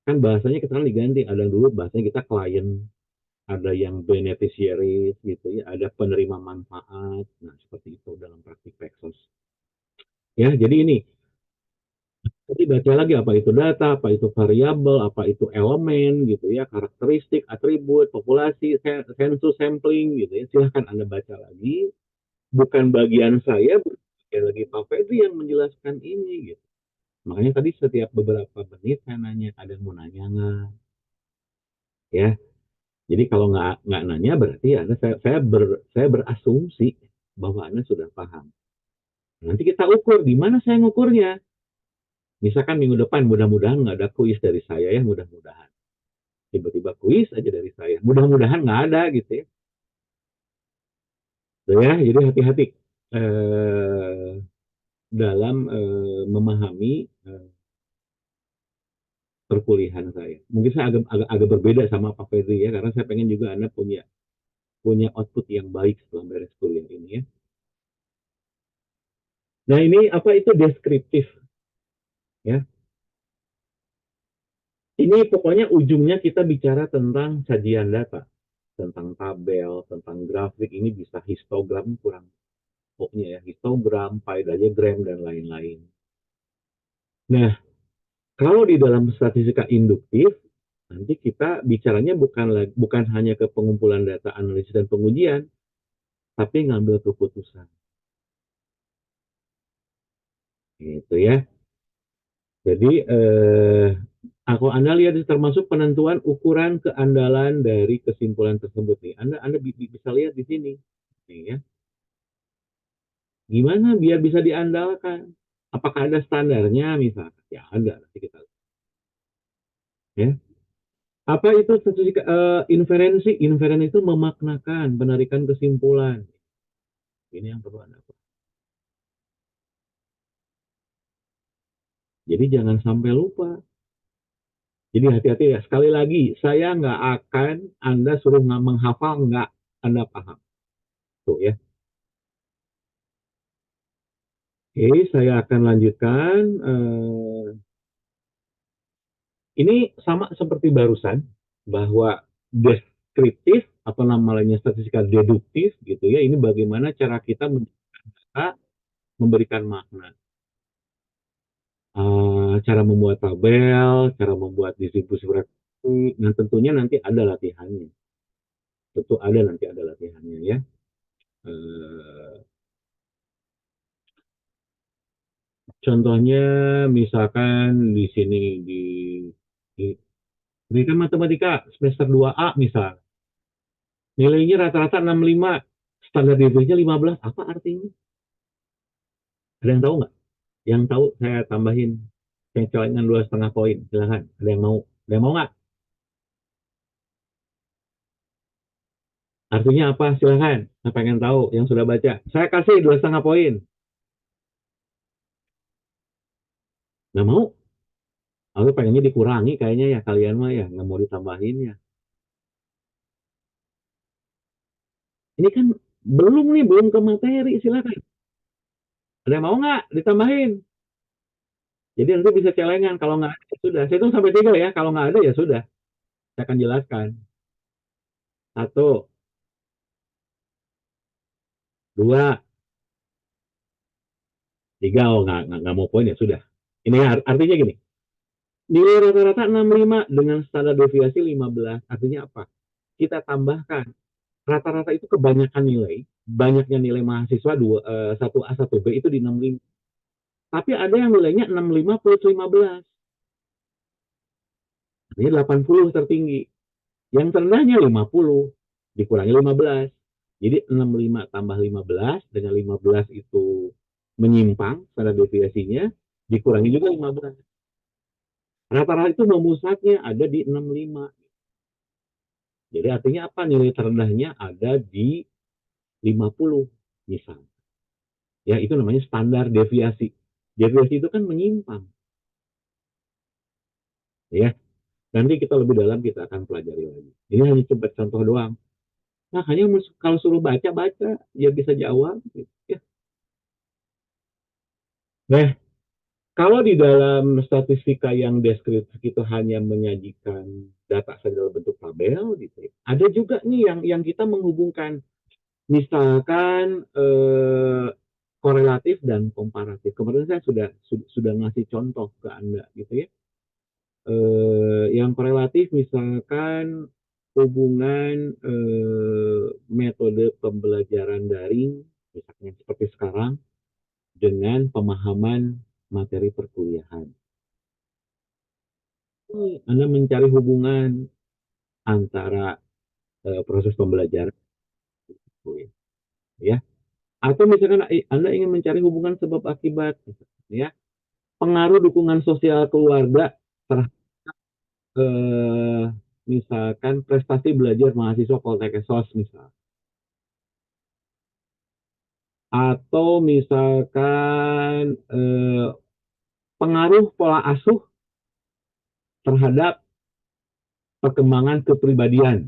Kan bahasanya kita diganti, ada dulu bahasanya kita klien, ada yang beneficiaries gitu ya, ada penerima manfaat. Nah, seperti itu dalam praktik Pexos. Ya, jadi ini. Jadi baca lagi apa itu data, apa itu variabel, apa itu elemen gitu ya, karakteristik, atribut, populasi, sensus, sampling gitu ya. Silahkan Anda baca lagi. Bukan bagian saya, bukan lagi Pak Febri yang menjelaskan ini gitu. Makanya tadi setiap beberapa menit saya nanya, ada yang mau nanya nggak? Ya, jadi kalau nggak nanya berarti Anda saya berasumsi bahwa Anda sudah paham. Nanti kita ukur, di mana saya ngukurnya? Misalkan minggu depan mudah-mudahan nggak ada kuis dari saya ya, mudah-mudahan. Tiba-tiba kuis aja dari saya. Mudah-mudahan nggak ada gitu ya. Ya, jadi hati-hati dalam memahami perkuliahan saya. Mungkin saya agak berbeda sama Pak Febri ya, karena saya pengen juga Anda punya output yang baik setelah beres kuliah ini ya. Nah, ini apa itu deskriptif ya. Ini pokoknya ujungnya kita bicara tentang sajian data, tentang tabel, tentang grafik, ini bisa histogram kurang pokoknya ya, histogram, pie diagram, dan lain-lain. Nah, kalau di dalam statistika induktif, nanti kita bicaranya bukan hanya ke pengumpulan data, analisis, dan pengujian, tapi ngambil keputusan. Gitu ya. Jadi, aku Anda lihat termasuk penentuan ukuran keandalan dari kesimpulan tersebut nih. Anda bisa lihat di sini. Nih ya. Gimana biar bisa diandalkan? Apakah ada standarnya misalnya? Ya ada, nanti kita lihat. Ya. Apa itu statistika inferensi? Inferensi itu memaknakan, penarikan kesimpulan. Ini yang perlu Anda. Jadi jangan sampai lupa. Jadi hati-hati ya. Sekali lagi, saya nggak akan Anda suruh menghafal, nggak Anda paham. Tuh ya. Oke, saya akan lanjutkan. Ini sama seperti barusan, bahwa deskriptif atau namanya statistika deduktif gitu ya. Ini bagaimana cara kita memberikan makna. Cara membuat tabel, cara membuat distribusi frekuensi, nah tentunya nanti ada latihannya. Tentu ada nanti ada latihannya ya. Contohnya misalkan di sini di pendidikan matematika semester 2A misal. Nilainya rata-rata 65, standar deviasinya 15. Apa artinya? Ada yang tahu nggak? Yang tahu saya tambahin. Saya colekkan 2,5 poin. Silahkan. Ada yang mau? Ada yang mau nggak? Artinya apa? Silahkan. Saya pengen tahu yang sudah baca. Saya kasih 2,5 poin. Nggak mau? Aku pengennya dikurangi kayaknya ya kalian mah ya. Nggak mau ditambahin ya. Ini kan belum nih, belum ke materi. Silahkan. Ada yang mau nggak ditambahin? Jadi nanti bisa celengan, kalau nggak ada ya sudah. Saya hitung sampai 3 ya, kalau nggak ada ya sudah. Saya akan jelaskan. 1, 2, 3. Oh, nggak mau poin ya sudah. Ini artinya gini, nilai rata-rata 65 dengan standar deviasi 15. Artinya apa? Kita tambahkan rata-rata itu kebanyakan nilai, banyaknya nilai mahasiswa 1A 1B itu di 65. Tapi ada yang nilainya 65 plus 15. Ini 80 tertinggi. Yang terendahnya 50 dikurangi 15. Jadi 65 tambah 15 dengan 15 itu menyimpang standar deviasinya dikurangi juga 15. Rata-rata itu memusatnya ada di 65. Jadi artinya apa? Nilai terendahnya ada di 50 misal. Ya, itu namanya standar deviasi. Deviasi itu kan menyimpang. Ya, nanti kita lebih dalam kita akan pelajari lagi. Ini hanya coba contoh doang. Makanya kalau suruh baca, ya bisa jawab. Ya. Nah, kalau di dalam statistika yang deskriptif itu hanya menyajikan data dalam bentuk tabel, gitu, ada juga nih yang kita menghubungkan, misalkan korelatif dan komparatif. Kemarin saya sudah ngasih contoh ke Anda, gitu ya. Yang korelatif misalkan hubungan metode pembelajaran daring, misalnya seperti sekarang, dengan pemahaman materi perkuliahan. Anda mencari hubungan antara proses pembelajaran, ya, atau misalkan Anda ingin mencari hubungan sebab akibat, ya, pengaruh dukungan sosial keluarga terhadap misalkan prestasi belajar mahasiswa Poltekkes misal, atau misalkan pengaruh pola asuh terhadap perkembangan kepribadian,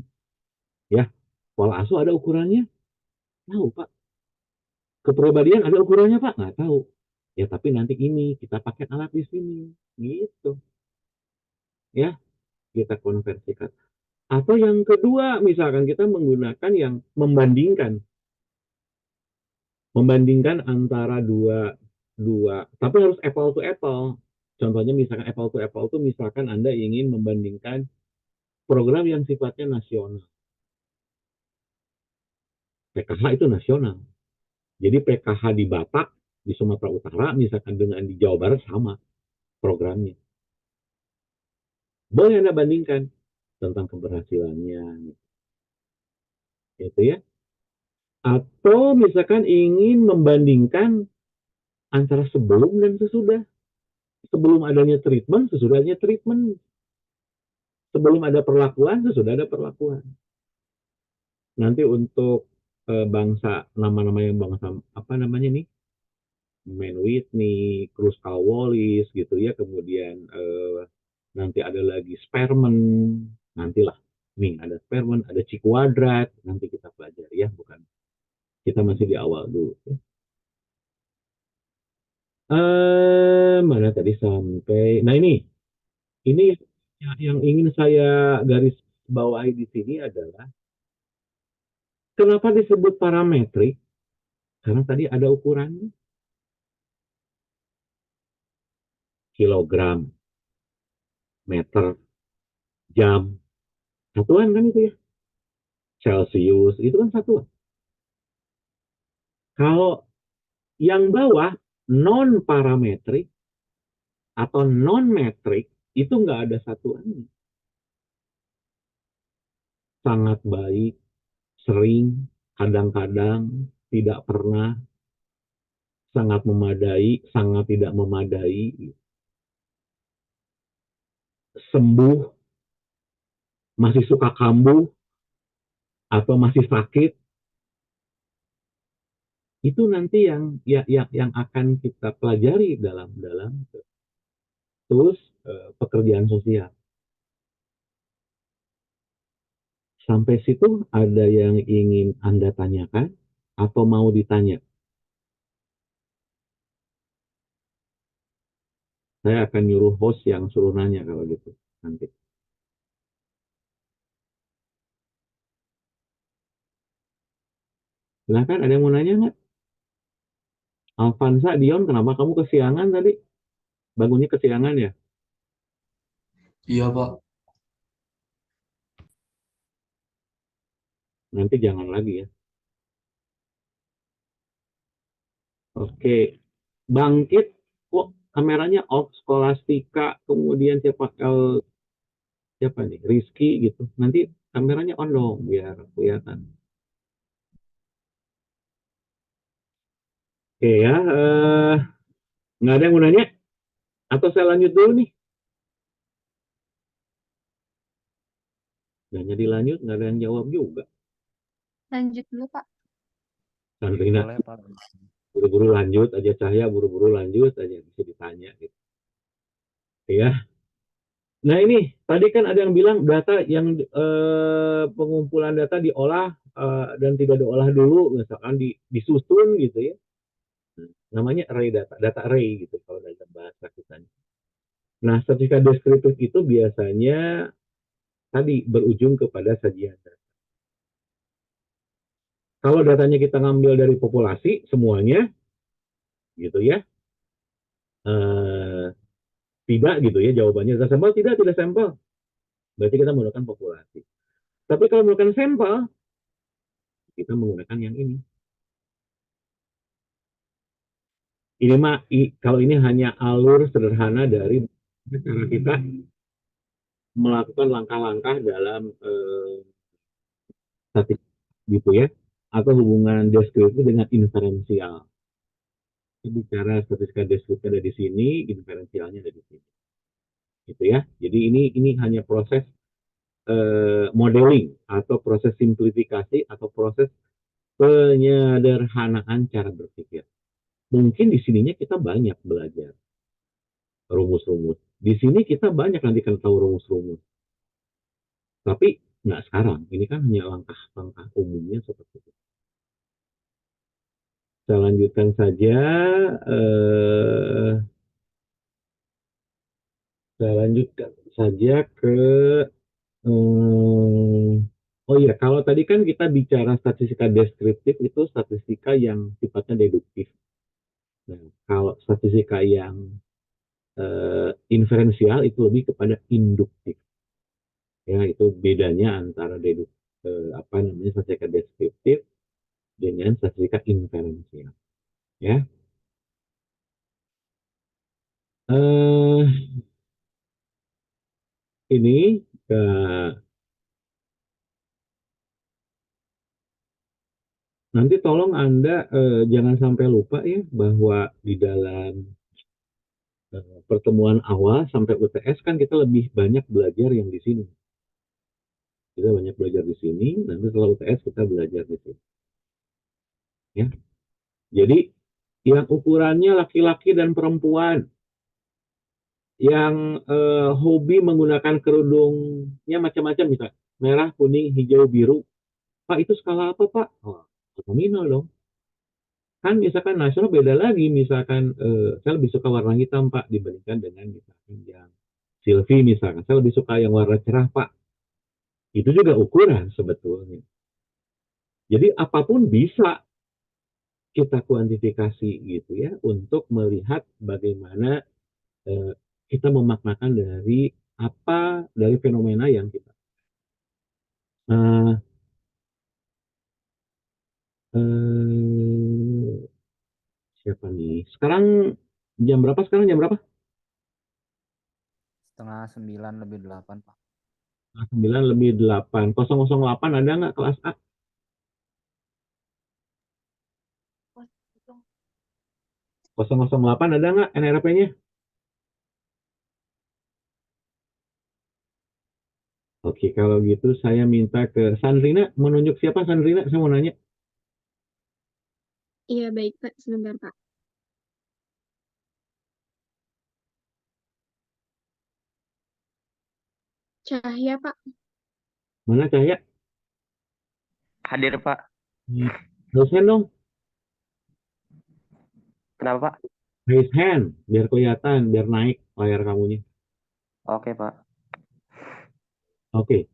ya. Pola asuh ada ukurannya? Tahu, Pak. Kepribadian ada ukurannya, Pak? Nggak tahu. Ya, tapi nanti ini kita pakai alat di sini, gitu. Ya, kita konversikan. Atau yang kedua, misalkan kita menggunakan yang membandingkan antara dua, tapi harus apple to apple. Contohnya misalkan apple to apple itu misalkan Anda ingin membandingkan program yang sifatnya nasional. PKH itu nasional. Jadi PKH di Batak, di Sumatera Utara, misalkan dengan di Jawa Barat sama programnya. Boleh Anda bandingkan tentang keberhasilannya. Itu ya. Atau misalkan ingin membandingkan antara sebelum dan sesudah. Sebelum adanya treatment, sesudahnya treatment. Sebelum ada perlakuan, sesudah ada perlakuan. Nanti untuk bangsa, nama-nama yang bangsa, apa namanya nih? Man Whitney, Kruskal Wallis gitu ya, kemudian nanti ada lagi Spearman, nantilah nih ada Spearman, ada Chi Quadrat, nanti kita pelajari ya, bukan, kita masih di awal dulu. Mana tadi sampai, nah ini yang ingin saya garis bawahi di sini adalah kenapa disebut parametrik, karena tadi ada ukurannya, kilogram, meter, jam, satuan kan itu ya. Celsius itu kan satuan. Kalau yang bawah non parametrik atau non metrik itu nggak ada satuannya. Sangat baik, sering, kadang-kadang, tidak pernah, sangat memadai, sangat tidak memadai, sembuh, masih suka kambuh, atau masih sakit, itu nanti yang akan kita pelajari dalam terus pekerjaan sosial. Sampai situ ada yang ingin Anda tanyakan atau mau ditanya? Saya akan nyuruh host yang suruh nanya kalau gitu nanti. Silakan, ada yang mau nanya nggak? Alfansa, Dion, kenapa kamu kesiangan tadi? Bangunnya kesiangan ya? Iya, Pak. Nanti jangan lagi ya. Oke, Bangkit kok kameranya off, Skolastika, kemudian siapa nih? Rizky gitu. Nanti kameranya on dong biar kelihatan. Oke ya, nggak ada yang mau nanya? Atau saya lanjut dulu nih? Nggak jadi lanjut, nggak ada yang jawab juga. Lanjut dulu, Pak. Sandrina, Boleh, Pak. buru-buru lanjut aja, Cahya buru-buru lanjut aja, bisa ditanya gitu. Ya. Nah ini, tadi kan ada yang bilang data yang pengumpulan data diolah dan tidak diolah dulu, misalkan disusun gitu ya. Namanya array data array gitu kalau dalam bahasa kita. Nah, sertifikat deskriptif itu biasanya tadi berujung kepada sajian data. Kalau datanya kita ngambil dari populasi semuanya, gitu ya, tidak gitu ya jawabannya. Sampel tidak sampel. Berarti kita menggunakan populasi. Tapi kalau menggunakan sampel, kita menggunakan yang ini. Ini mah kalau ini hanya alur sederhana dari cara kita melakukan langkah-langkah dalam statistik gitu ya, atau hubungan deskriptif dengan inferensial. Kita bicara statistika deskriptif ada di sini, inferensialnya ada di sini. Gitu ya. Jadi ini hanya proses modeling atau proses simplifikasi atau proses penyederhanaan cara berpikir. Mungkin di sininya kita banyak belajar rumus-rumus. Di sini kita banyak nanti kan tahu rumus-rumus. Tapi nggak sekarang. Ini kan hanya langkah-langkah umumnya seperti itu. Saya lanjutkan saja. Saya lanjutkan saja ke oh iya, kalau tadi kan kita bicara statistika deskriptif itu statistika yang sifatnya deduktif. Nah, kalau statistika yang inferensial itu lebih kepada induktif. Ya, itu bedanya antara apa namanya statistika deskriptif dengan statistika inferensial. Ya. Ini nanti tolong Anda jangan sampai lupa ya bahwa di dalam pertemuan awal sampai UTS kan kita lebih banyak belajar yang di sini. Kita banyak belajar di sini, nanti setelah UTS kita belajar di sini. Ya. Jadi yang ukurannya laki-laki dan perempuan, yang hobi menggunakan kerudungnya macam-macam, misalnya merah, kuning, hijau, biru. Pak, itu skala apa, Pak? Oh, nominal dong. Kan misalkan nasional beda lagi, misalkan saya lebih suka warna hitam, Pak, dibandingkan dengan misalkan yang Silvi misalkan. Saya lebih suka yang warna cerah, Pak. Itu juga ukuran sebetulnya. Jadi apapun bisa kita kuantifikasi gitu ya untuk melihat bagaimana kita memaknakan dari fenomena yang kita siapa nih sekarang jam berapa sekarang jam berapa? 8:30 lebih 8 Pak. 9 lebih 8 008 ada nggak kelas A? 008 ada nggak NRP-nya? Oke, kalau gitu saya minta ke Sandrina, menunjuk siapa Sandrina? Saya mau nanya. Iya, baik, Pak. Sebentar, Pak. Cahya, Pak. Mana Cahya? Hadir, Pak. Dosen dong. Kenapa, Pak? Raise hand, biar kelihatan, biar naik layar kamunya. Oke, Pak. Oke,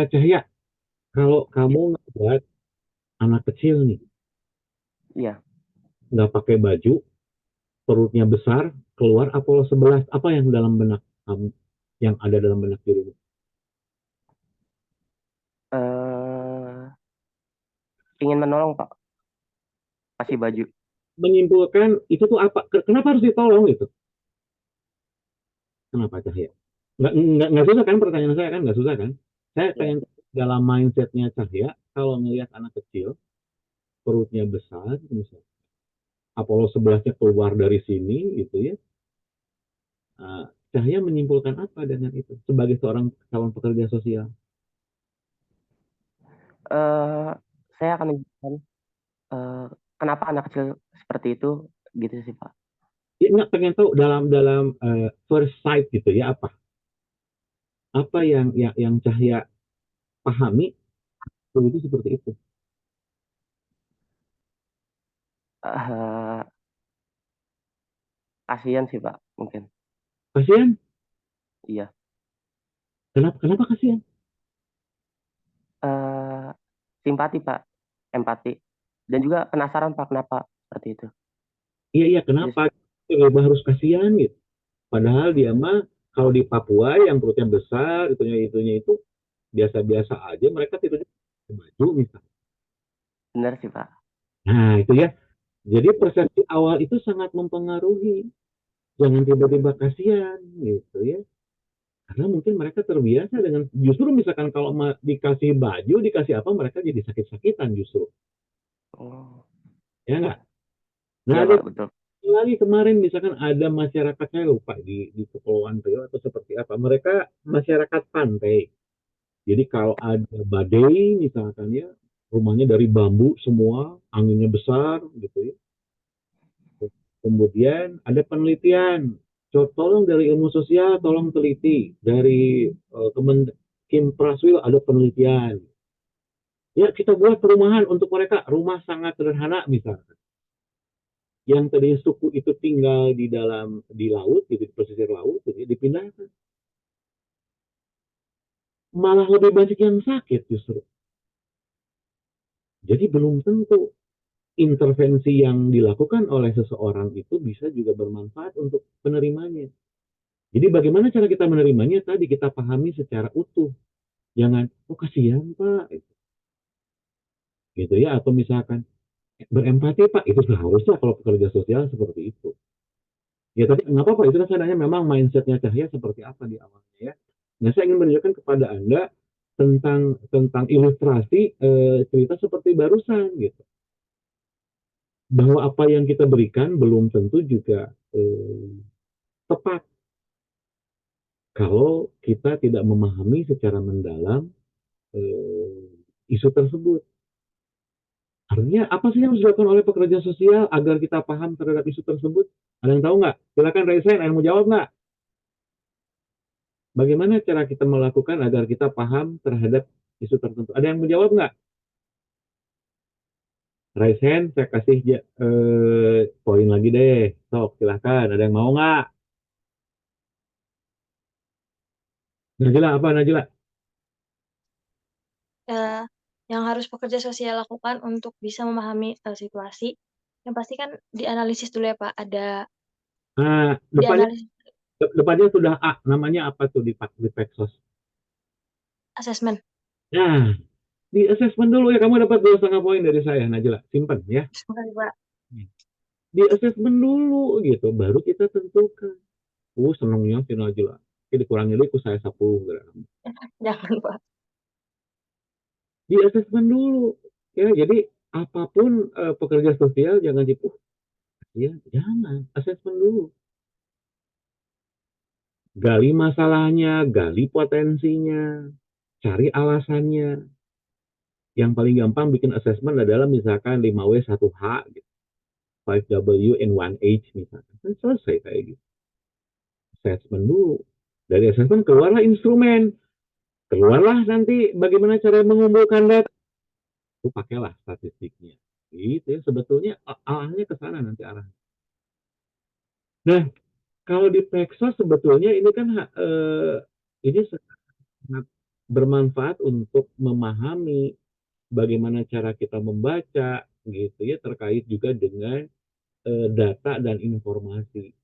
Cahya, kalau kamu ngeliat anak kecil nih, Iya. nggak pakai baju, perutnya besar, keluar Apollo 11, apa yang dalam benak kamu, yang ada dalam benak dirimu? Eh, ingin menolong, Pak. Kasih baju. Menyimpulkan itu tuh apa? Kenapa harus ditolong gitu? Kenapa Cahya? Nggak susah kan pertanyaan saya kan? Nggak susah kan? Saya Iya. pengen dalam mindsetnya Cahya, kalau ngelihat anak kecil, perutnya besar, misalnya Apollo 11-nya keluar dari sini gitu ya. Cahya menyimpulkan apa dengan itu sebagai seorang calon pekerja sosial? Eh, saya akan menjelaskan kenapa anak kecil seperti itu, gitu sih, Pak. Ya, nggak pengen tahu dalam first sight gitu ya, apa yang Cahya pahami itu seperti itu. Eh, kasihan sih, Pak, mungkin. Kasihan? Iya. Kenapa kasihan? Eh, simpati, Pak, empati, dan juga penasaran, Pak, kenapa seperti itu. Iya, kenapa kenapa harus kasihan gitu? Padahal dia mah kalau di Papua yang perutnya besar, itunya itu biasa-biasa aja, mereka tidak baju misalnya. Benar sih, Pak. Nah, itu ya. Jadi persepsi awal itu sangat mempengaruhi. Jangan tiba-tiba kasihan gitu ya. Karena mungkin mereka terbiasa dengan, justru misalkan kalau dikasih baju, dikasih apa, mereka jadi sakit-sakitan justru. Oh. Ya nggak? Iya, Nah, Pak, betul. lagi kemarin misalkan ada masyarakat, saya lupa di Kepulauan Riau atau seperti apa, mereka masyarakat pantai. Jadi kalau ada badai misalkan ya, rumahnya dari bambu semua, anginnya besar gitu ya. Kemudian ada penelitian, tolong dari ilmu sosial, tolong teliti dari Kim Praswil ada penelitian. Ya kita buat perumahan untuk mereka, rumah sangat sederhana misalkan. Yang tadi suku itu tinggal di laut, gitu, di pesisir laut, gitu, dipindahkan. Malah lebih banyak yang sakit justru. Jadi belum tentu intervensi yang dilakukan oleh seseorang itu bisa juga bermanfaat untuk penerimanya. Jadi bagaimana cara kita menerimanya tadi kita pahami secara utuh. Jangan, oh kasihan Pak, gitu ya. Atau misalkan, berempati Pak, itu seharusnya kalau pekerja sosial seperti itu. Ya tapi nggak apa-apa, itu kan sebenarnya memang mindsetnya Cahya seperti apa di awalnya ya. Nah saya ingin menunjukkan kepada Anda tentang ilustrasi cerita seperti barusan gitu. Bahwa apa yang kita berikan belum tentu juga tepat kalau kita tidak memahami secara mendalam isu tersebut. Artinya apa sih yang harus dilakukan oleh pekerja sosial agar kita paham terhadap isu tersebut? Ada yang tahu nggak? Silakan raise hand, ada yang mau jawab nggak? Bagaimana cara kita melakukan agar kita paham terhadap isu tertentu? Ada yang mau jawab nggak? Raise hand, saya kasih poin lagi deh. Sok, silakan. Ada yang mau nggak? Najila, apa Najila? Yang harus pekerja sosial lakukan untuk bisa memahami situasi, yang pasti kan dianalisis dulu ya Pak. Nah, depannya sudah A. Namanya apa tuh di Peksos? Assessment. Nah, di assessment dulu ya. Kamu dapat 2,5 poin dari saya, Najila. Simpan ya. Makasih Pak. Di assessment dulu gitu, baru kita tentukan. Senangnya si Najila. Ini dikurangi dulu, ikut saya 10 gram. Jangan Pak. Di assessment dulu. Ya, jadi apapun pekerja sosial jangan ya jangan. Assessment dulu. Gali masalahnya, gali potensinya, cari alasannya. Yang paling gampang bikin assessment adalah misalkan 5W 1H gitu. 5W in 1H misalkan. Kan selesai kayak gitu. Assessment dulu. Dari assessment keluarlah instrumen. Keluarlah nanti bagaimana cara mengumpulkan data. Itu pakailah statistiknya. Gitu ya. Sebetulnya arahnya ke sana nanti arahnya. Nah, kalau di Pexos sebetulnya ini kan ini sangat bermanfaat untuk memahami bagaimana cara kita membaca gitu ya, terkait juga dengan data dan informasi.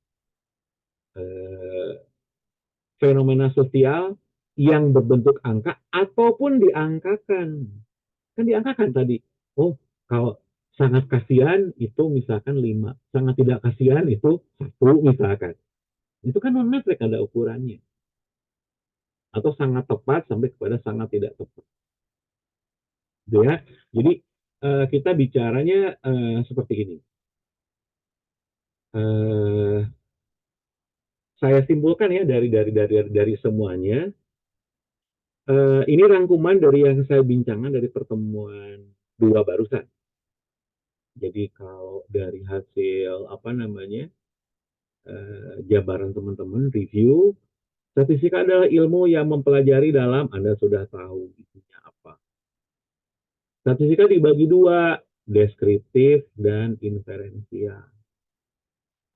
Fenomena sosial yang berbentuk angka ataupun diangkakan. Kan diangkakan tadi. Oh, kalau sangat kasihan itu misalkan 5, sangat tidak kasihan itu 1 misalkan. Itu kan non metrik, ada ukurannya. Atau sangat tepat sampai kepada sangat tidak tepat. Gitu ya. Jadi kita bicaranya seperti ini. Saya simpulkan ya dari semuanya. Ini rangkuman dari yang saya bincangkan dari pertemuan 2 barusan. Jadi kalau dari hasil jabaran teman-teman review, statistika adalah ilmu yang mempelajari dalam, Anda sudah tahu isinya apa. Statistika dibagi 2, deskriptif dan inferensial.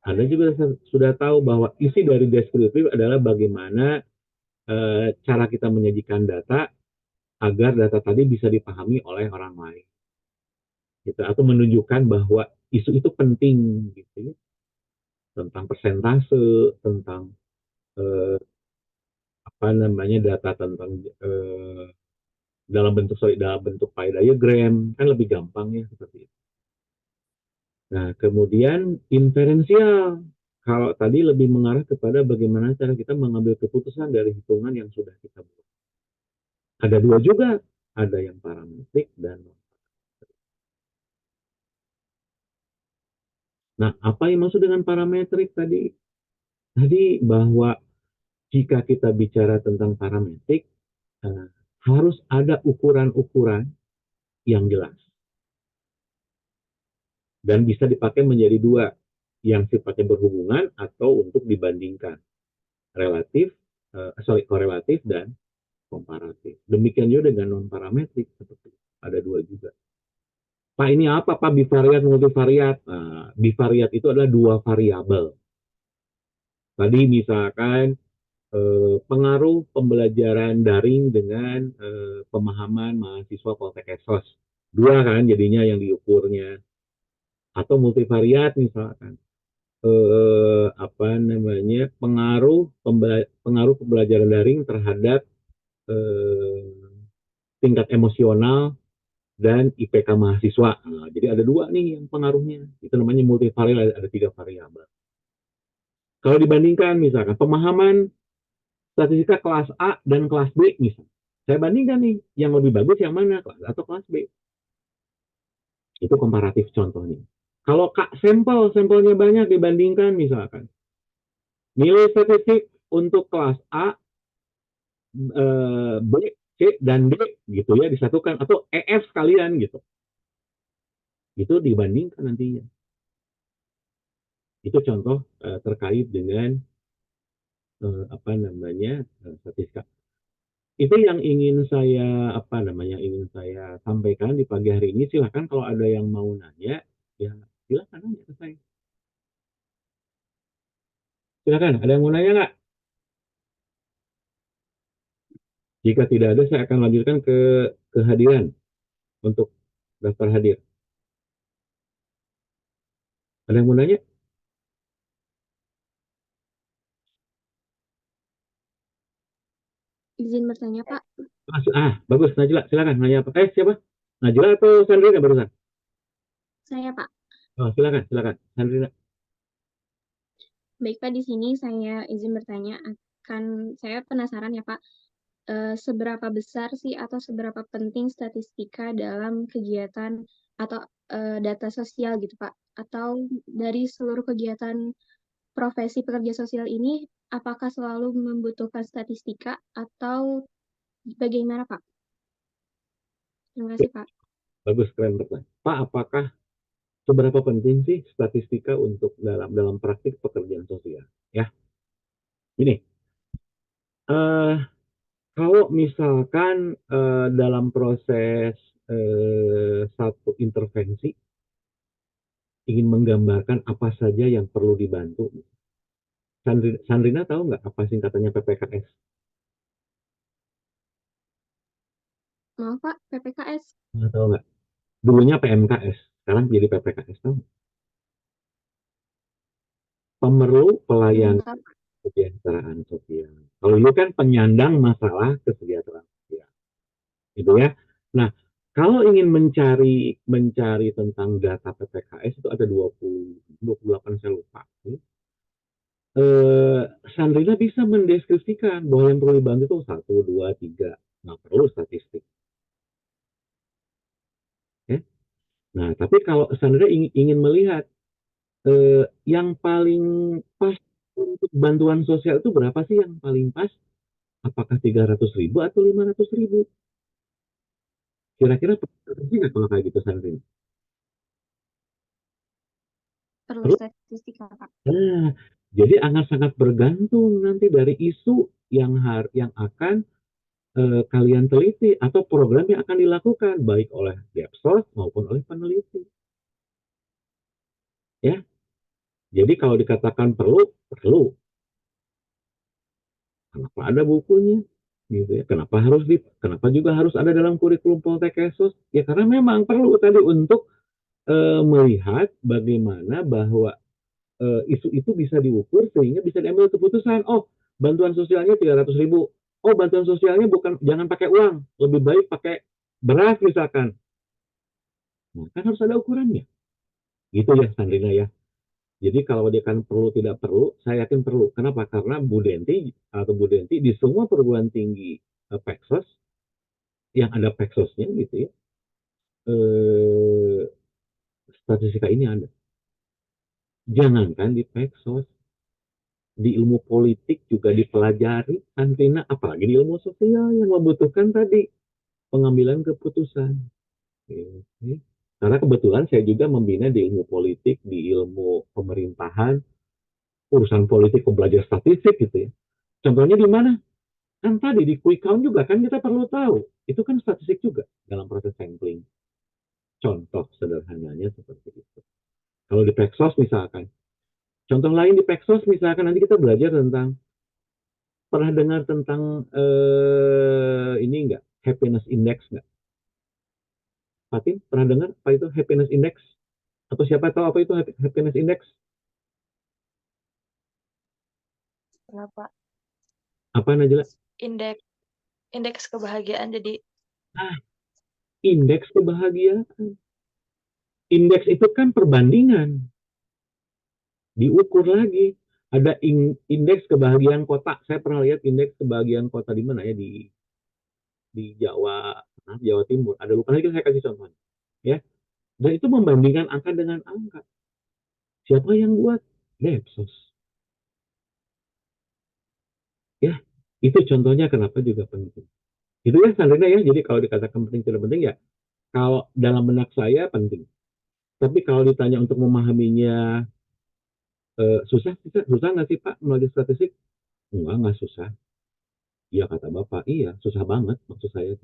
Anda juga sudah tahu bahwa isi dari deskriptif adalah bagaimana cara kita menyajikan data agar data tadi bisa dipahami oleh orang lain. Gitu, atau menunjukkan bahwa isu itu penting gitu ya. Tentang persentase, tentang data tentang dalam bentuk pie diagram, kan lebih gampang ya seperti itu. Nah, kemudian inferensial. Kalau tadi lebih mengarah kepada bagaimana cara kita mengambil keputusan dari hitungan yang sudah kita buat. Ada 2 juga, ada yang parametrik dan Nah, apa yang maksud dengan parametrik tadi? Tadi bahwa jika kita bicara tentang parametrik, harus ada ukuran-ukuran yang jelas. Dan bisa dipakai menjadi 2, yang sifatnya berhubungan atau untuk dibandingkan. Korelatif dan komparatif. Demikian juga dengan non-parametrik, seperti ada 2 juga. Pak, ini apa Pak, bivariat, multivariat? Nah, bivariat itu adalah 2 variabel. Tadi misalkan pengaruh pembelajaran daring dengan pemahaman mahasiswa Poltek Exos. 2 kan jadinya yang diukurnya. Atau multivariat misalkan. Pengaruh pembelajaran daring terhadap tingkat emosional dan IPK mahasiswa. Nah, jadi ada 2 nih yang pengaruhnya. Itu namanya multivariat, ada 3 variabel. Kalau dibandingkan misalkan pemahaman statistika kelas A dan kelas B misalnya. Saya bandingkan nih, yang lebih bagus yang mana, kelas A atau kelas B. Itu komparatif contohnya. Kalau sampelnya banyak dibandingkan misalkan. Nilai statistik untuk kelas A, B, C, dan D gitu ya disatukan, atau EF sekalian gitu. Itu dibandingkan nantinya. Itu contoh terkait dengan statistika. Itu yang ingin saya sampaikan di pagi hari ini. Silakan kalau ada yang mau nanya, ya silakan nanya ke saya. Silakan, ada yang mau nanya nggak? Jika tidak ada, saya akan lanjutkan ke kehadiran untuk daftar hadir. Ada yang mau nanya? Izin bertanya, Pak. Bagus, Najla, silakan nanya apa? Siapa? Najla atau Sandrina barusan? Saya, Pak. Oh, silakan, Sandrina. Baik, Pak, di sini saya izin bertanya. Saya penasaran ya, Pak. Seberapa besar sih atau seberapa penting statistika dalam kegiatan atau data sosial gitu, Pak? Atau dari seluruh kegiatan profesi pekerja sosial ini, apakah selalu membutuhkan statistika atau bagaimana, Pak? Terima kasih, Pak. Bagus, keren pertanyaan. Pak, apakah seberapa penting sih statistika untuk dalam praktik pekerjaan sosial? Ya, ini. Kalau misalkan dalam proses satu intervensi ingin menggambarkan apa saja yang perlu dibantu, Sandrina tahu nggak apa singkatannya PPKS? Maaf Pak, PPKS. Nggak tahu nggak? Dulunya PMKS, sekarang jadi PPKS, tahu? Pemerlu pelayanan Enggak. kesejahteraan sosial. Kalau itu kan penyandang masalah kesejahteraan sosial, gitu ya. Nah, kalau ingin mencari tentang data PPKS itu ada 28 saya lupa. Sandrina bisa mendeskripsikan bahwa yang perlu dibantu itu 1, 2, 3. Nggak perlu statistik. Ya? Nah, tapi kalau Sandrina ingin melihat yang paling pas untuk bantuan sosial itu berapa sih yang paling pas? Apakah 300.000 atau 500.000? Kira-kira nggak kalau kayak gitu, Sandrina? Perlu Perlu? statistika Pak. Nah, jadi akan sangat bergantung nanti dari isu yang akan kalian teliti atau program yang akan dilakukan baik oleh Depsos maupun oleh peneliti. Ya, jadi kalau dikatakan perlu, kenapa ada bukunya, gitu ya? Kenapa juga harus ada dalam kurikulum Poltekkes? Ya karena memang perlu tadi untuk melihat bagaimana bahwa isu itu bisa diukur sehingga bisa diambil keputusan. Oh, bantuan sosialnya 300.000. Oh, bantuan sosialnya jangan pakai uang, lebih baik pakai beras misalkan. Nah, kan harus ada ukurannya. Gitu ya, Sandrina ya. Jadi kalau dia kan perlu tidak perlu, saya yakin perlu. Kenapa? Karena Bu Denti di semua perguruan tinggi Peksos yang ada Peksosnya gitu ya, statistika ini ada. Jangankan di Peksos, di ilmu politik juga dipelajari, Sandrina, apalagi di ilmu sosial yang membutuhkan tadi pengambilan keputusan. Gitu. Karena kebetulan saya juga membina di ilmu politik, di ilmu pemerintahan, urusan politik, belajar statistik gitu ya. Contohnya di mana? Kan tadi di quick count juga kan kita perlu tahu. Itu kan statistik juga dalam proses sampling. Contoh sederhananya seperti itu. Kalau di Peksos misalkan. Contoh lain di Peksos misalkan nanti kita belajar tentang, pernah dengar tentang ini enggak? Happiness Index enggak? Fatin, pernah dengar apa itu Happiness Index? Atau siapa tahu apa itu Happiness Index? Kenapa? Apa Najla? Indeks kebahagiaan jadi Indeks kebahagiaan. Indeks itu kan perbandingan. Diukur lagi. Ada indeks kebahagiaan kota. Saya pernah lihat indeks kebahagiaan kota di mana ya, di Jawa Timur. Ada lupa lagi, saya kasih contoh. Ya. Dan itu membandingkan angka dengan angka. Siapa yang buat? Depsos. Ya, itu contohnya kenapa juga penting. Itu ya Sandrina ya. Jadi kalau dikatakan penting tidak penting ya, kalau dalam benak saya penting. Tapi kalau ditanya untuk memahaminya susah nggak sih Pak menulis statistik? Nggak susah. Iya kata Bapak, iya susah banget maksud saya.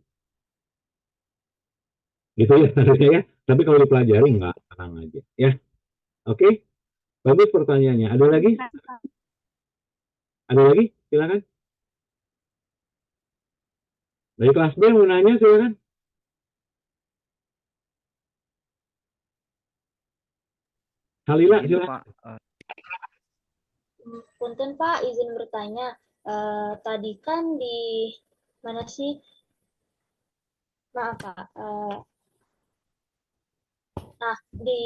Gitu ya harusnya ya. Tapi kalau dipelajari nggak, tenang aja ya. Oke, bagus pertanyaannya. Ada lagi? Ada lagi? Silakan. Dari kelas B mau nanya silakan. Halila silakan. Punten Pak, izin bertanya. Tadi kan di mana sih? Maaf Pak. Nah, di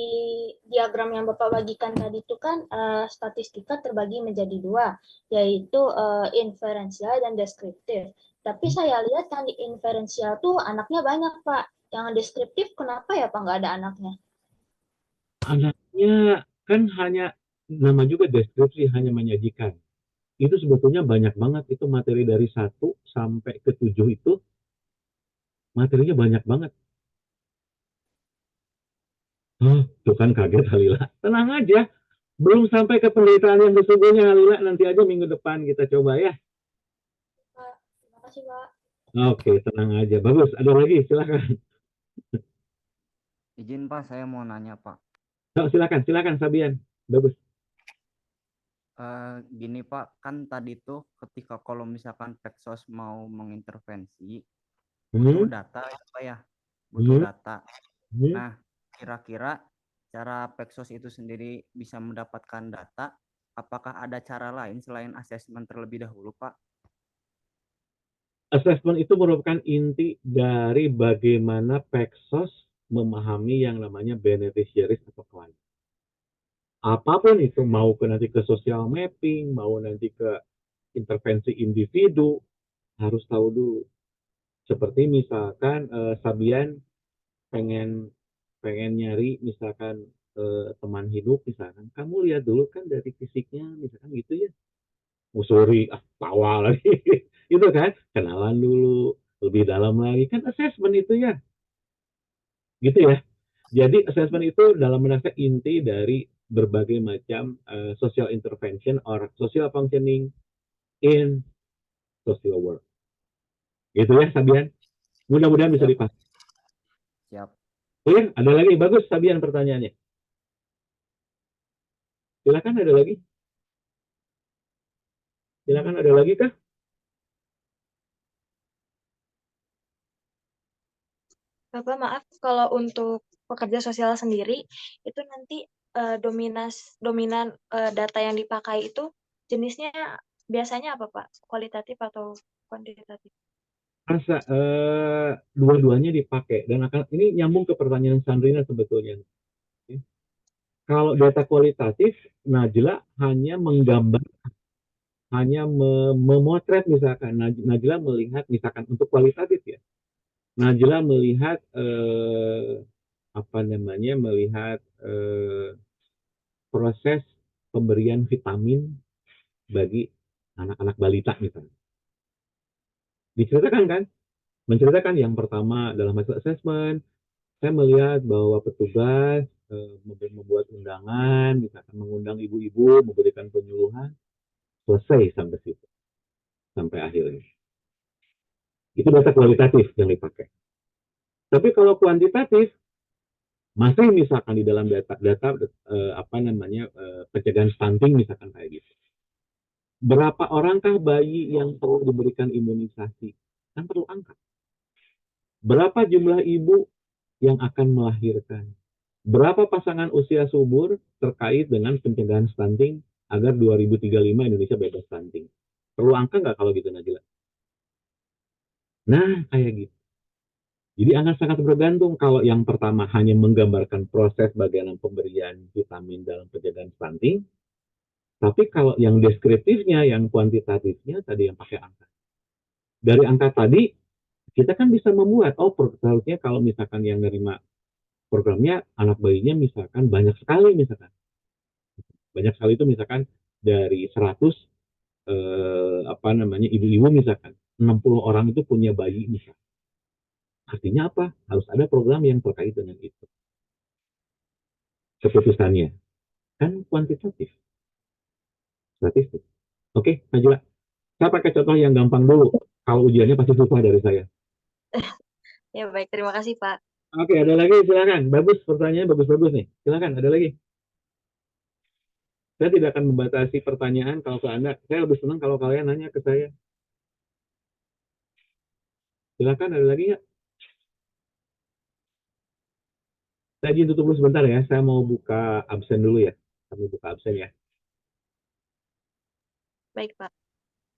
diagram yang Bapak bagikan tadi itu kan statistika terbagi menjadi dua, yaitu inferensial dan deskriptif. Tapi saya lihat yang di inferensial tuh anaknya banyak Pak. Yang deskriptif kenapa ya Pak nggak ada anaknya? Anaknya kan hanya, nama juga deskripsi, hanya menyajikan. Itu sebetulnya banyak banget, itu materi dari 1 sampai ke 7 itu materinya banyak banget. Tuh kan kaget Halila. Tenang aja, belum sampai ke penderitaan yang sesungguhnya Halila, nanti aja minggu depan kita coba ya. Pak, terima kasih Pak. Oke, tenang aja. Bagus, ada lagi silakan. Izin Pak, saya mau nanya Pak. Oh, silakan Sabian. Bagus. Gini Pak, kan tadi tuh ketika kalau misalkan Peksos mau mengintervensi, butuh data ya Pak ya, butuh data. Nah, kira-kira cara Peksos itu sendiri bisa mendapatkan data, apakah ada cara lain selain asesmen terlebih dahulu Pak? Assessment itu merupakan inti dari bagaimana Peksos memahami yang namanya beneficiaries atau klien. Apapun itu, mau ke nanti ke social mapping, mau nanti ke intervensi individu, harus tahu dulu. Seperti misalkan Sabian pengen nyari misalkan teman hidup misalkan, kamu lihat dulu kan dari fisiknya misalkan gitu ya. Oh sorry, tawa lagi. Itu kan, kenalan dulu, lebih dalam lagi. Kan assessment itu ya. Gitu ya. Jadi assessment itu dalam menafsir inti dari berbagai macam social intervention or social functioning in social work. Gitu ya, Sabian. Mudah-mudahan bisa dipahami. Siap. Clear? Ada lagi? Bagus, Sabian pertanyaannya. Silakan, ada lagi? Silakan, ada lagi kah? Bapak maaf, kalau untuk pekerja sosial sendiri, itu nanti dominan data yang dipakai itu jenisnya biasanya apa Pak? Kualitatif atau kuantitatif? Rasa dua-duanya dipakai dan akan ini nyambung ke pertanyaan Sandrina sebetulnya. Kalau data kualitatif, Najla hanya menggambar, hanya memotret misalkan. Najla melihat misalkan untuk kualitatif ya. Najla melihat apa namanya, melihat proses pemberian vitamin bagi anak-anak balita misalnya. Diceritakan kan? Menceritakan yang pertama dalam hasil assessment, saya melihat bahwa petugas membuat undangan, misalkan mengundang ibu-ibu, memberikan penyuluhan, selesai sampai situ, sampai akhirnya. Itu data kualitatif yang dipakai. Tapi kalau kuantitatif, masih misalkan di dalam data apa namanya pencegahan stunting misalkan kayak gitu. Berapa orangkah bayi yang perlu diberikan imunisasi? Kan perlu angka. Berapa jumlah ibu yang akan melahirkan? Berapa pasangan usia subur terkait dengan pencegahan stunting agar 2035 Indonesia bebas stunting? Perlu angka nggak kalau gitu, Najla? Nah, kayak gitu. Jadi akan sangat bergantung kalau yang pertama hanya menggambarkan proses bagaimana pemberian vitamin dalam pencegahan stunting, tapi kalau yang deskriptifnya, yang kuantitatifnya tadi yang pakai angka. Dari angka tadi, kita kan bisa membuat, oh seharusnya kalau misalkan yang nerima programnya, anak bayinya misalkan banyak sekali misalkan. Banyak sekali itu misalkan dari 100 apa namanya ibu-ibu misalkan 60 orang itu punya bayi misalkan. Artinya apa? Harus ada program yang terkait dengan itu. Keputusannya kan kuantitatif, statistik. Oke, Najwa. Saya pakai contoh yang gampang dulu. Kalau ujiannya pasti susah dari saya. Ya baik, terima kasih Pak. Oke, ada lagi silakan. Bagus pertanyaannya, bagus-bagus nih. Silakan, ada lagi. Saya tidak akan membatasi pertanyaan kalau ke Anda. Saya lebih senang kalau kalian nanya ke saya. Silakan, ada lagi nggak? Saya izin tutup dulu sebentar ya. Saya mau buka absen dulu ya. Kami buka absen ya. Baik Pak.